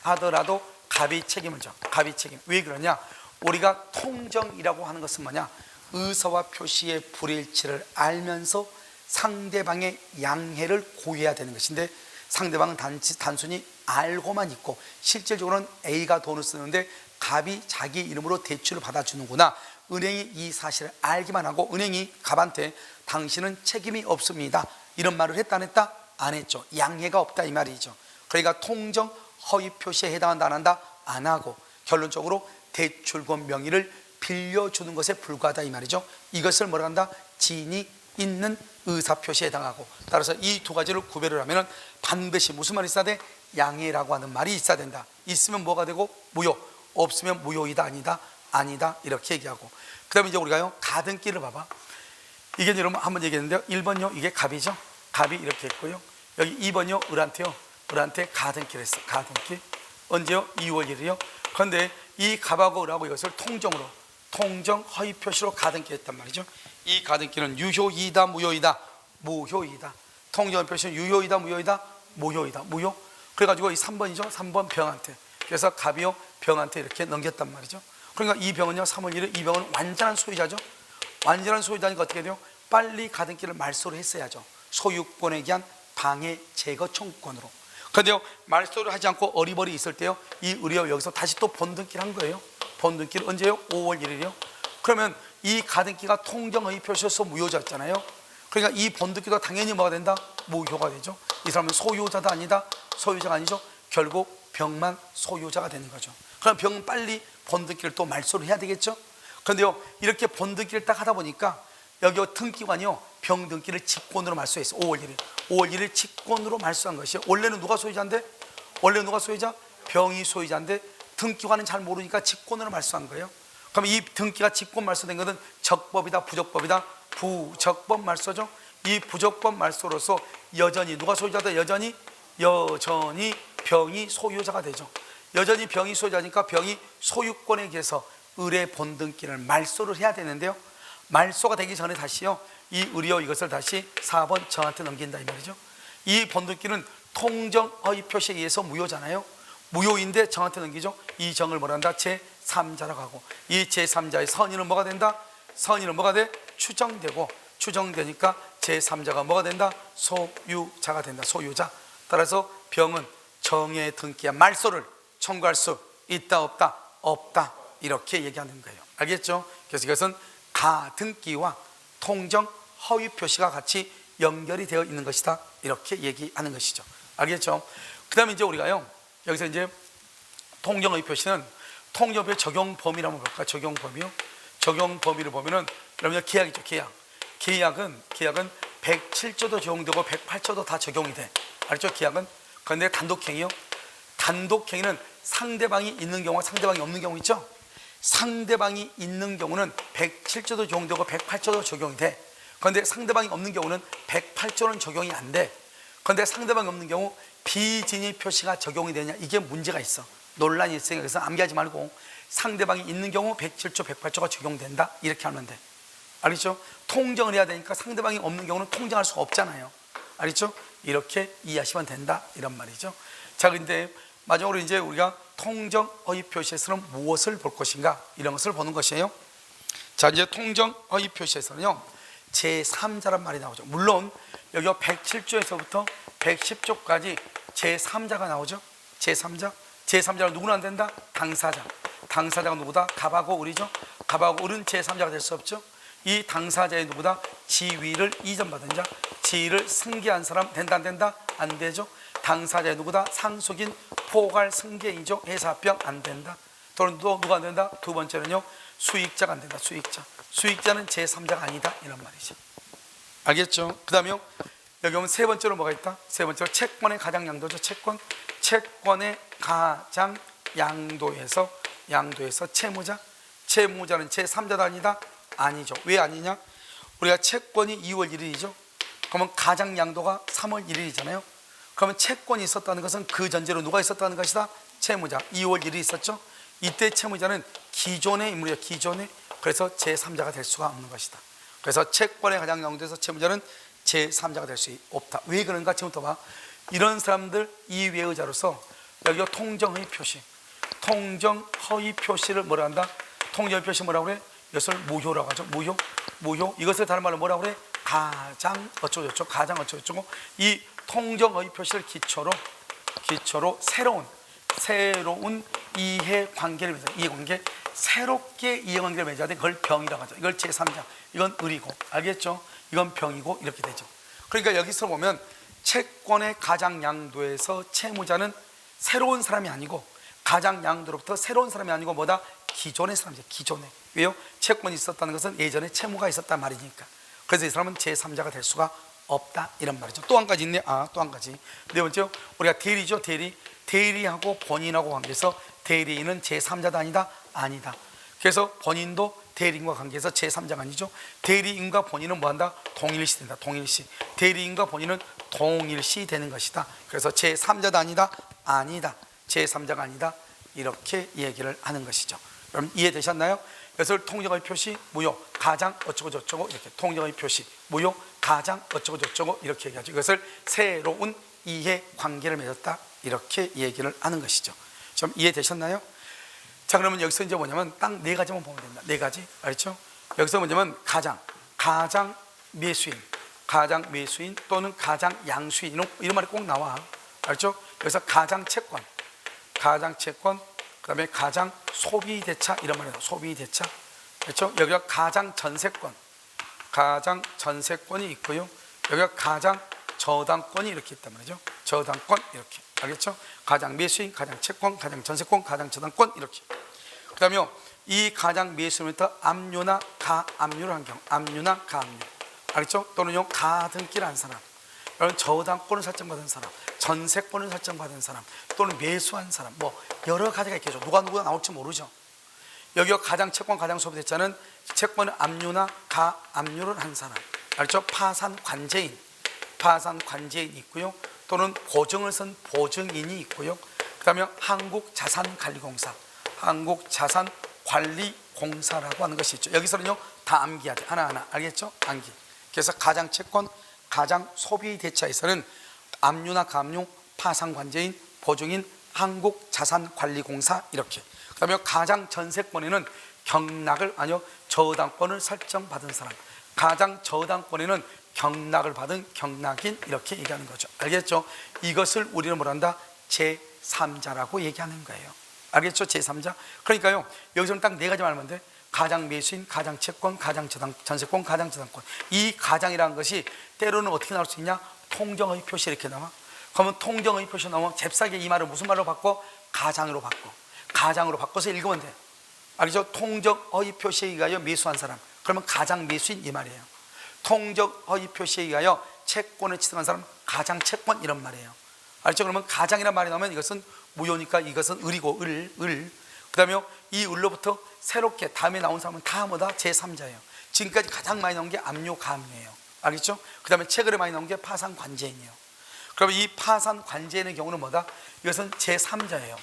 하더라도 갑이 책임을 져. 갑이 책임. 왜 그러냐? 우리가 통정이라고 하는 것은 뭐냐? 의사와 표시의 불일치를 알면서 상대방의 양해를 고해야 되는 것인데, 상대방은 단순히 알고만 있고 실질적으로는 A가 돈을 쓰는데 갑이 자기 이름으로 대출을 받아주는구나, 은행이 이 사실을 알기만 하고 은행이 갑한테 당신은 책임이 없습니다 이런 말을 했다 안 했다? 안 했죠. 양해가 없다 이 말이죠. 그러니까 통정 허위 표시에 해당한다 안 한다? 안 하고 결론적으로 대출권 명의를 빌려주는 것에 불과하다 이 말이죠. 이것을 뭐라 한다? 진이 있는 의사표시에 해당하고, 따라서 이 두 가지를 구별을 하면 반드시 무슨 말이 있어야 돼? 양해라고 하는 말이 있어야 된다. 있으면 뭐가 되고? 무효. 없으면 무효이다 아니다 이렇게 얘기하고, 그 다음에 이제 우리가요, 가등기를 봐봐. 이게 여러분 한번 얘기했는데요, 1번요 이게 갑이죠. 갑이 이렇게 했고요, 여기 2번요 을한테 가등기를 했어. 가등기 언제요? 2월 1일이요 그런데 이 갑하고 을하고 이것을 통정 허위 표시로 가등기 했단 말이죠. 이 가등기는 유효이다 무효이다? 무효이다. 통정 표시는 유효이다 무효이다? 무효이다. 무효. 그래가지고 이 3번이죠 3번 병한테, 그래서 갑이요 병한테 이렇게 넘겼단 말이죠. 그러니까 이 병은요 3월 1일 이 병은 완전한 소유자죠. 완전한 소유자니까 어떻게 돼요? 빨리 가등기를 말소를 했어야죠. 소유권에 대한 방해 제거 청구권으로. 그런데요, 말소를 하지 않고 어리버리 있을 때요, 이 을이요 여기서 다시 또 본등기를 한 거예요. 본등기를 언제요? 5월 1일이요 그러면 이 가등기가 통정허위 표시로서 무효자였잖아요. 그러니까 이 본등기도 당연히 뭐가 된다? 무효가 되죠. 이 사람은 소유자도 아니다, 소유자가 아니죠. 결국 병만 소유자가 되는 거죠. 그럼 병은 빨리 본등기를 또 말소를 해야 되겠죠. 그런데요, 이렇게 본등기를 딱 하다 보니까 여기 등기관이요 병등기를 직권으로 말소했어. 5월 1일 직권으로 말소한 것이요. 원래는 누가 소유자인데? 원래 누가 소유자? 병이 소유자인데 등기관은 잘 모르니까 직권으로 말소한 거예요. 그럼 이 등기가 직권 말소된 것은 적법이다 부적법이다? 부적법 말소죠. 이 부적법 말소로서 여전히 누가 소유자다? 여전히 병이 소유자가 되죠. 여전히 병이 소유자니까 병이 소유권에 의해서 을의 본등기를 말소를 해야 되는데요, 말소가 되기 전에 다시요 이 을이요 이것을 다시 4번 저한테 넘긴다 이 말이죠. 이 본등기는 통정 허위 표시에 의해서 무효잖아요. 무효인데 정한테 넘기죠. 이 정을 뭐라 한다? 제3자라고 하고, 이 제3자의 선의는 뭐가 된다? 선의는 뭐가 돼? 추정되고, 추정되니까 제3자가 뭐가 된다? 소유자가 된다. 소유자. 따라서 병은 정의 등기한 말소를 청구할 수 있다 없다? 없다. 이렇게 얘기하는 거예요. 알겠죠? 그래서 이것은 가등기와 통정 허위 표시가 같이 연결이 되어 있는 것이다. 이렇게 얘기하는 것이죠. 알겠죠? 그 다음에 이제 우리가요, 여기서 이제 통정 허위 표시는 통정법의 적용 범위를 한번 볼까요? 적용 범위요. 적용 범위를 보면은 여러분 계약이죠. 계약은 107조도 적용되고 108조도 다 적용이 돼. 알죠? 계약은. 그런데 단독행위요. 단독행위는 상대방이 있는 경우와 상대방이 없는 경우 있죠. 상대방이 있는 경우는 107조도 적용되고 108조도 적용이 돼. 그런데 상대방이 없는 경우는 108조는 적용이 안 돼. 그런데 상대방이 없는 경우 비진위 표시가 적용이 되냐, 이게 문제가 있어. 논란이 있으니까. 그래서 암기하지 말고 상대방이 있는 경우 107조 108조가 적용된다 이렇게 하면 돼. 알겠죠? 통정을 해야 되니까 상대방이 없는 경우는 통정할 수가 없잖아요. 알겠죠? 이렇게 이해하시면 된다 이런 말이죠. 자, 근데 마지막으로 이제 우리가 통정 허위 표시에서는 무엇을 볼 것인가, 이런 것을 보는 것이에요. 자, 이제 통정 허위 표시에서는요, 제3자란 말이 나오죠. 물론 여기 107조에서부터 110조까지 제3자가 나오죠. 제3자는 누구나 안 된다? 당사자가 누구다? 갑하고 을이죠. 갑하고 을은 제3자가 될 수 없죠. 이 당사자의 누구다? 지위를 이전받은 자, 지위를 승계한 사람 된다 안 된다? 안 되죠. 당사자의 누구다? 상속인, 포괄, 승계인조, 회사합병 안 된다. 또는 또 누가 안 된다? 두 번째는요, 수익자가 안 된다. 수익자는 제3자가 아니다 이런 말이죠. 알겠죠? 그 다음에요, 여기 보면 세 번째로 뭐가 있다? 세 번째로 채권의 가장 양도죠. 채권의 가장 양도에서 채무자는 제3자도 아니다? 아니죠. 왜 아니냐? 우리가 채권이 2월 1일이죠. 그러면 가장 양도가 3월 1일이잖아요. 그러면 채권이 있었다는 것은 그 전제로 누가 있었다는 것이다? 채무자. 2월 1일이 있었죠. 이때 채무자는 기존의 인물이죠. 기존의. 그래서 제3자가 될 수가 없는 것이다. 그래서 채권의 가장 양도에서 채무자는 제3자가 될 수 없다. 왜 그런가? 지금부터 봐. 이런 사람들 이외의 자로서 여기 통정허위 표시, 통정허위 표시를 뭐라 한다? 통정허위 표시 뭐라고 그래? 이것을 무효라고 하죠. 무효. 이것을 다른 말로 뭐라고 그래? 가장 어쩌고저쩌고, 가장 어쩌고저쩌고. 이 통정허위 표시를 기초로 새로운 이해관계를 맺어야 돼. 이해관계, 새롭게 이해관계를 맺어야 돼. 그걸 병이라고 하죠. 이걸 제3자, 이건 을이고, 알겠죠? 이건 병이고 이렇게 되죠. 그러니까 여기서 보면 채권의 가장 양도에서 채무자는 새로운 사람이 아니고, 가장 양도로부터 새로운 사람이 아니고 뭐다? 기존의 사람이죠. 기존에. 왜요? 채권이 있었다는 것은 예전에 채무가 있었단 말이니까. 그래서 이 사람은 제3자가 될 수가 없다 이런 말이죠. 또 한 가지 있네. 또 한 가지. 네 번째요, 우리가 대리죠. 대리하고 본인하고 관계에서 대리인은 제3자도 아니다. 그래서 본인도 대리인과 관계에서 제3자가 아니죠. 대리인과 본인은 뭐한다? 동일시 된다. 동일시. 대리인과 본인은 동일시 되는 것이다. 그래서 제3자도 아니다. 제3자가 아니다. 이렇게 얘기를 하는 것이죠. 여러분 이해되셨나요? 그래서 통정허위 표시 무효, 가장 어쩌고저쩌고, 이렇게 통정허위 표시 무효, 가장 어쩌고저쩌고 이렇게 얘기하죠. 이것을 새로운 이해관계를 맺었다 이렇게 얘기를 하는 것이죠. 좀 이해되셨나요? 자, 그러면 여기서 이제 뭐냐면 딱 네 가지만 보면 된다. 네 가지. 알죠? 여기서 뭐냐면 가장 매수인 또는 가장 양수인, 이런 말이 꼭 나와. 알죠? 여기서 가장 채권, 그 다음에 가장 소비대차, 이런 말이에요. 소비대차. 그렇죠? 여기가 가장 전세권이 있고요. 여기가 가장 저당권이 이렇게 있단 말이죠. 저당권 이렇게. 알겠죠? 가장 매수인, 가장 채권, 가장 전세권, 가장 저당권 이렇게. 그 다음에 이 가장 매수인부터 압류나 가압류를 한 경우, 압류나 가압류. 알겠죠? 또는요, 가등기를 한 사람, 저당권을 설정받은 사람, 전세권을 설정받은 사람, 또는 매수한 사람, 뭐 여러 가지가 있겠죠. 누가 나올지 모르죠. 여기가 가장 채권, 가장 소비대차는 채권을 압류나 가압류를 한 사람, 알죠? 파산 관제인 있고요. 또는 보증을 쓴 보증인이 있고요. 그 다음에 한국자산관리공사라고 하는 것이 있죠. 여기서는요, 다 암기해야 돼. 하나하나. 알겠죠? 암기. 그래서 가장 채권, 가장 소비대차에서는 압류나 가압류, 파산관제인, 보증인, 한국자산관리공사 이렇게. 그다음에 가장 전세권에는 경락을 아니요 저당권을 설정받은 사람, 가장 저당권에는 경락을 받은 경락인 이렇게 얘기하는 거죠. 알겠죠? 이것을 우리는 뭐란다? 제3자라고 얘기하는 거예요. 알겠죠? 제3자. 그러니까요 여기서는 딱 네 가지 말하면 돼. 가장 매수인, 가장 채권, 가장 전세권, 가장 저당권. 이 가장이라는 것이 때로는 어떻게 나올 수 있냐? 통정의 표시 이렇게 나와. 그러면 통정의 표시 나오면 잽싸게 이 말을 무슨 말로 바꿔? 가장으로 바꿔. 가장으로 바꿔서 읽으면 돼. 알겠죠? 통정의 표시에 의하여 매수한 사람, 그러면 가장 매수인 이 말이에요. 통정의 표시에 의하여 채권을 취득한 사람, 가장 채권 이런 말이에요. 알죠? 그러면 가장이란 말이 나오면 이것은 무효니까 이것은 을이고 을. 그 다음에 이 을로부터 새롭게 다음에 나온 사람은 다 뭐다? 제3자예요. 지금까지 가장 많이 나온 게 압류가압류예요. 알겠죠? 그 다음에 최근에 많이 나온 게 파산관제인이에요. 그러면 이 파산관제인의 경우는 뭐다? 이것은 제3자예요.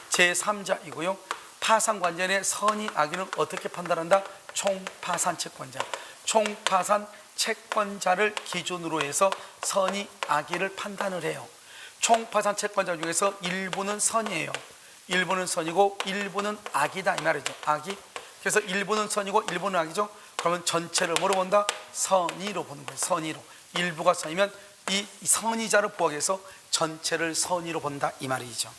제3자이고요. 파산관제인의 선의 악의는 어떻게 판단한다? 총파산 채권자. 총파산 채권자를 기준으로 해서 선의 악의를 판단을 해요. 총파산 채권자 중에서 일부는 선이에요. 일부는 선이고 일부는 악이다 이 말이죠. 악이. 그래서 일부는 선이고 일부는 악이죠. 그러면 전체를 뭐로 본다? 선의로 보는 거예요. 선의로. 일부가 선이면 이 선의자를 보호하기 위해서 전체를 선의로 본다 이 말이죠.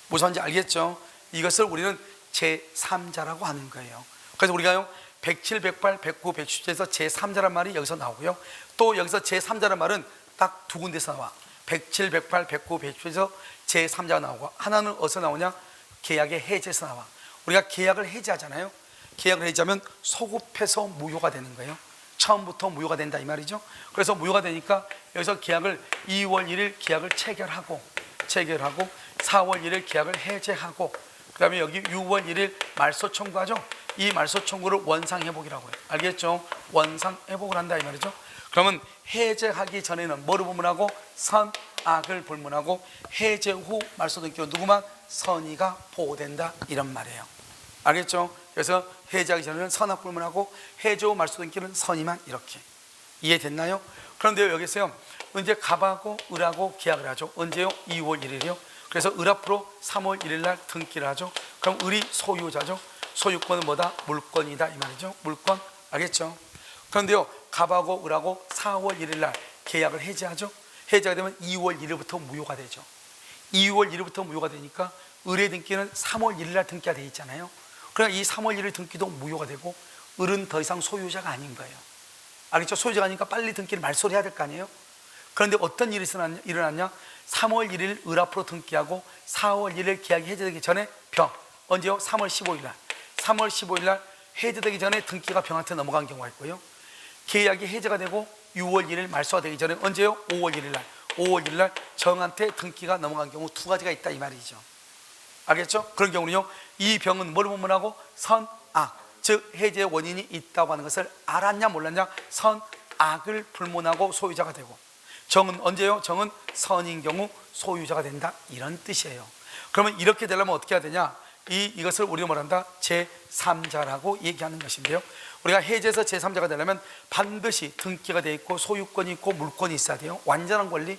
무슨 말인지 알겠죠? 이것을 우리는 제3자라고 하는 거예요. 그래서 우리가요 107, 108, 109, 110에서 제3자란 말이 여기서 나오고요. 또 여기서 제3자란 말은 딱 두 군데서 나와. 107, 108, 109, 110에서 제3자가 나오고, 하나는 어디서 나오냐? 계약의 해지에서 나와. 우리가 계약을 해지하잖아요. 계약을 해지하면 소급해서 무효가 되는 거예요. 처음부터 무효가 된다 이 말이죠. 그래서 무효가 되니까 여기서 계약을 2월 1일 계약을 체결하고 4월 1일 계약을 해제하고, 그 다음에 여기 6월 1일 말소 청구하죠. 이 말소 청구를 원상회복이라고 해요. 알겠죠? 원상회복을 한다 이 말이죠. 그러면 해제하기 전에는 뭐를 불문하고? 선악을 불문하고, 해제 후 말소 등기로 누구만? 선의가 보호된다 이런 말이에요. 알겠죠? 그래서 해제하기 전에는 선악 불문하고, 해제 후 말소 등기는 선의만 이렇게. 이해됐나요? 그런데 여기서요 이제 갑하고 을하고 계약을 하죠. 언제요? 2월 1일이요. 그래서 을 앞으로 3월 1일 날 등기를 하죠. 그럼 을이 소유자죠. 소유권은 뭐다? 물권이다 이 말이죠. 물권. 알겠죠? 그런데요 갑하고 을하고 4월 1일 날 계약을 해지하죠. 해지가 되면 2월 1일부터 무효가 되죠. 2월 1일부터 무효가 되니까 을의 등기는 3월 1일 날 등기가 되어 있잖아요. 그러니까 이 3월 1일 등기도 무효가 되고 을은 더 이상 소유자가 아닌 거예요. 알겠죠? 소유자가 아니니까 빨리 등기를 말소를 해야 될 거 아니에요. 그런데 어떤 일이 일어났냐? 3월 1일 을 앞으로 등기하고 4월 1일 계약이 해제되기 전에 병. 언제요? 3월 15일 날. 3월 15일 날 해제되기 전에 등기가 병한테 넘어간 경우가 있고요. 계약이 해제가 되고 6월 1일 말소가 되기 전에 언제요? 5월 1일 날. 5월 1일 날 정한테 등기가 넘어간 경우 두 가지가 있다 이 말이죠. 알겠죠? 그런 경우는요 이 병은 뭐를 불문하고? 선악. 즉 해제의 원인이 있다고 하는 것을 알았냐 몰랐냐? 선악을 불문하고 소유자가 되고, 정은 언제요? 정은 선인 경우 소유자가 된다 이런 뜻이에요. 그러면 이렇게 되려면 어떻게 해야 되냐? 이것을 우리가 뭐란다? 제3자라고 얘기하는 것인데요, 우리가 해제에서 제3자가 되려면 반드시 등기가 되어 있고 소유권이 있고 물권이 있어야 돼요. 완전한 권리.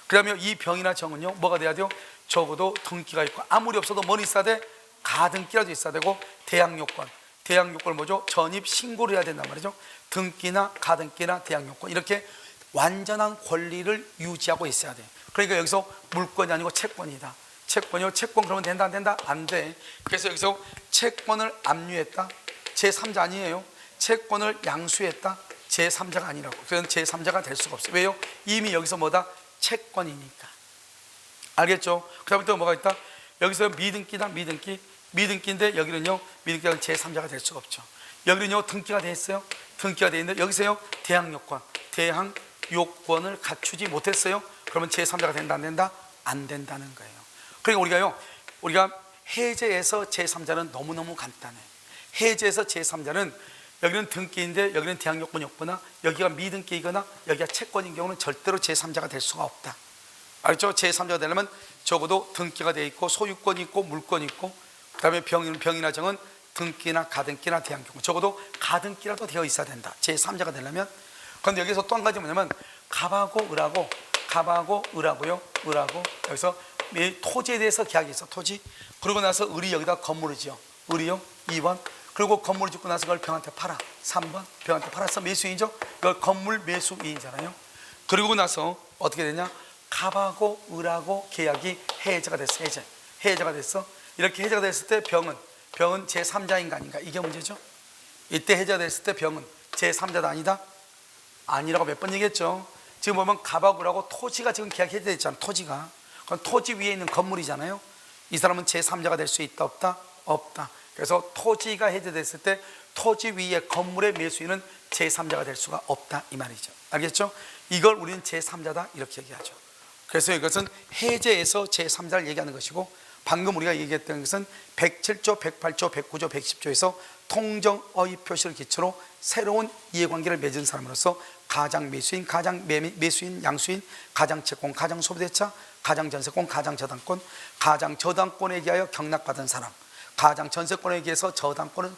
그러면 이 병이나 정은요 뭐가 돼야 돼요? 적어도 등기가 있고, 아무리 없어도 뭐는 있어야 돼? 가등기라도 있어야 되고, 대항요건. 대항요건을 뭐죠? 전입 신고를 해야 된단 말이죠. 등기나 가등기나 대항요건, 이렇게 완전한 권리를 유지하고 있어야 돼. 그러니까 여기서 물권이 아니고 채권이다. 채권이요. 채권 그러면 된다 안 된다? 안 돼. 그래서 여기서 채권을 압류했다, 제3자 아니에요. 채권을 양수했다, 제3자가 아니라고. 그건 제3자가 될 수가 없어요. 왜요? 이미 여기서 뭐다? 채권이니까. 알겠죠? 그 다음에 또 뭐가 있다? 여기서 미등기다. 미등기인데 여기는요 미등기가 제3자가 될 수가 없죠. 여기는요 등기가 돼 있어요. 등기가 돼 있는데 여기서요 대항요건. 대항요건을 갖추지 못했어요. 그러면 제3자가 된다 안 된다? 안 된다는 거예요. 그러니까 우리가 해제에서 제3자는 너무너무 간단해. 해제에서 제3자는 여기는 등기인데 여기는 대항요건이 없거나 여기가 미등기이거나 여기가 채권인 경우는 절대로 제3자가 될 수가 없다. 알죠? 제3자가 되려면 적어도 등기가 되어 있고 소유권이 있고 물권이 있고, 그 다음에 병이나 정은 등기나 가등기나 대항요건, 적어도 가등기라도 되어 있어야 된다, 제3자가 되려면. 그런데 여기서 또 한 가지 뭐냐면 갑하고 을하고요, 을하고 여기서 토지에 대해서 계약이 있어. 토지. 그러고 나서 을이 여기다 건물을 지어. 을이요. 2번. 그리고 건물을 짓고 나서 그걸 병한테 팔아. 3번. 병한테 팔아서 매수인이죠. 이걸 건물 매수인이잖아요. 그리고 나서 어떻게 되냐? 갑하고 을하고 계약이 해제가 됐어. 해제가 됐어. 이렇게 해제가 됐을 때 병은 제3자인가 아닌가? 이게 문제죠. 이때 해제가 됐을 때 병은 제3자다 아니다? 아니라고 몇 번 얘기했죠. 지금 보면 갑하고 을하고 토지가 지금 계약 해제됐잖아. 토지가. 그럼 토지 위에 있는 건물이잖아요. 이 사람은 제3자가 될 수 있다 없다? 없다. 그래서 토지가 해제됐을 때 토지 위에 건물의 매수인은 제3자가 될 수가 없다 이 말이죠. 알겠죠? 이걸 우리는 제3자다 이렇게 얘기하죠. 그래서 이것은 해제에서 제3자를 얘기하는 것이고, 방금 우리가 얘기했던 것은 107조, 108조, 109조, 110조에서 통정어휘 표시를 기초로 새로운 이해관계를 맺은 사람으로서 가장 매수인, 가장 매수인, 양수인, 가장 채권, 가장 소비대차, 가장 전세권, 가장 저당권, 가장 저당권에 의하여 경락받은 사람, 가장 전세권에 의해서 저당권을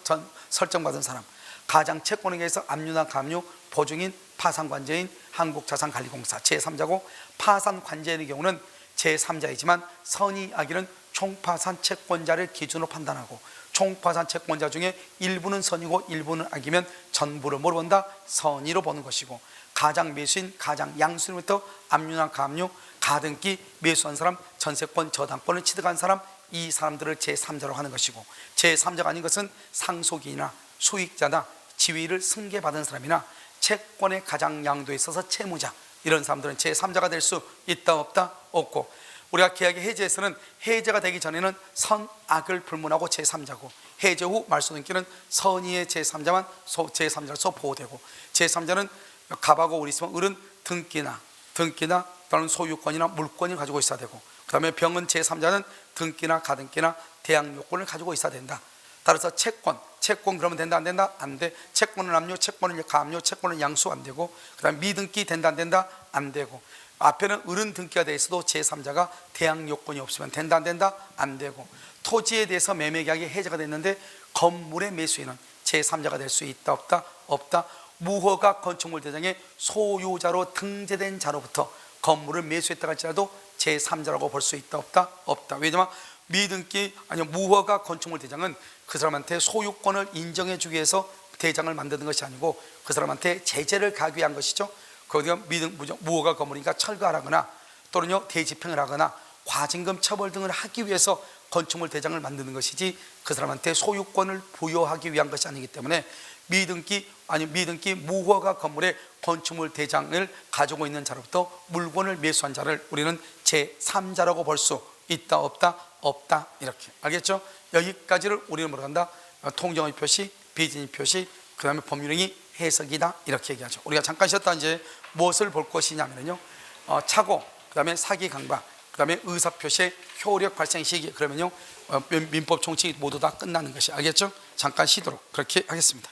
설정받은 사람, 가장 채권에 의해서 압류나 감류, 보증인, 파산관제인, 한국자산관리공사 제3자고, 파산관제인의 경우는 제3자이지만 선의 악의는 총파산 채권자를 기준으로 판단하고, 총파산 채권자 중에 일부는 선이고 일부는 악이면 전부를 뭐로 본다? 선의로 보는 것이고, 가장 매수인, 가장 양수인부터 압류나 감류, 가등기, 매수한 사람, 전세권, 저당권을 취득한 사람, 이 사람들을 제3자로 하는 것이고, 제3자가 아닌 것은 상속인이나 수익자나 지위를 승계받은 사람이나 채권의 가장 양도에 있어서 채무자, 이런 사람들은 제3자가 될 수 있다 없다? 없고, 우리가 계약의 해제에서는 해제가 되기 전에는 선악을 불문하고 제3자고, 해제 후 말소등기는 선의의 제3자만 제3자로서 보호되고, 제3자는 갑하고 을이 있으면 을은 등기나 또는 소유권이나 물권을 가지고 있어야 되고, 그 다음에 병은 제3자는 등기나 가등기나 대항 요건을 가지고 있어야 된다. 따라서 채권 그러면 된다 안 된다? 안 돼. 채권은 압류, 채권은 감류, 채권은 양수 안 되고, 그 다음에 미등기 된다 안 된다? 안 되고, 앞에는 을은 등기가 돼 있어도 제3자가 대항 요건이 없으면 된다 안 된다? 안 되고, 토지에 대해서 매매 계약이 해제가 됐는데 건물의 매수인은 제3자가 될 수 있다 없다? 없다. 무허가 건축물 대장의 소유자로 등재된 자로부터 건물을 매수했다 할지라도 제3자라고 볼 수 있다 없다? 없다. 왜냐하면 미등기 아니면 무허가 건축물 대장은 그 사람한테 소유권을 인정해 주기 위해서 대장을 만드는 것이 아니고 그 사람한테 제재를 가하기 위한 것이죠. 거기가 무허가 건물이니까 철거하거나 또는요 대지평을 하거나 과징금 처벌 등을 하기 위해서 건축물 대장을 만드는 것이지 그 사람한테 소유권을 부여하기 위한 것이 아니기 때문에 미등기 무허가 건물의 건축물 대장을 가지고 있는 자로부터 물건을 매수한 자를 우리는 제3자라고 볼 수 있다 없다? 없다. 이렇게 알겠죠? 여기까지를 우리는 뭐라 한다? 통정의 표시, 비진의 표시, 그 다음에 법률행위 해석이다 이렇게 얘기하죠. 우리가 잠깐 쉬었다 이제 무엇을 볼 것이냐면요, 착오, 그 다음에 사기 강박, 그 다음에 의사표시의 효력 발생 시기, 그러면요 민법 총칙이 모두 다 끝나는 것이, 알겠죠? 잠깐 쉬도록 그렇게 하겠습니다.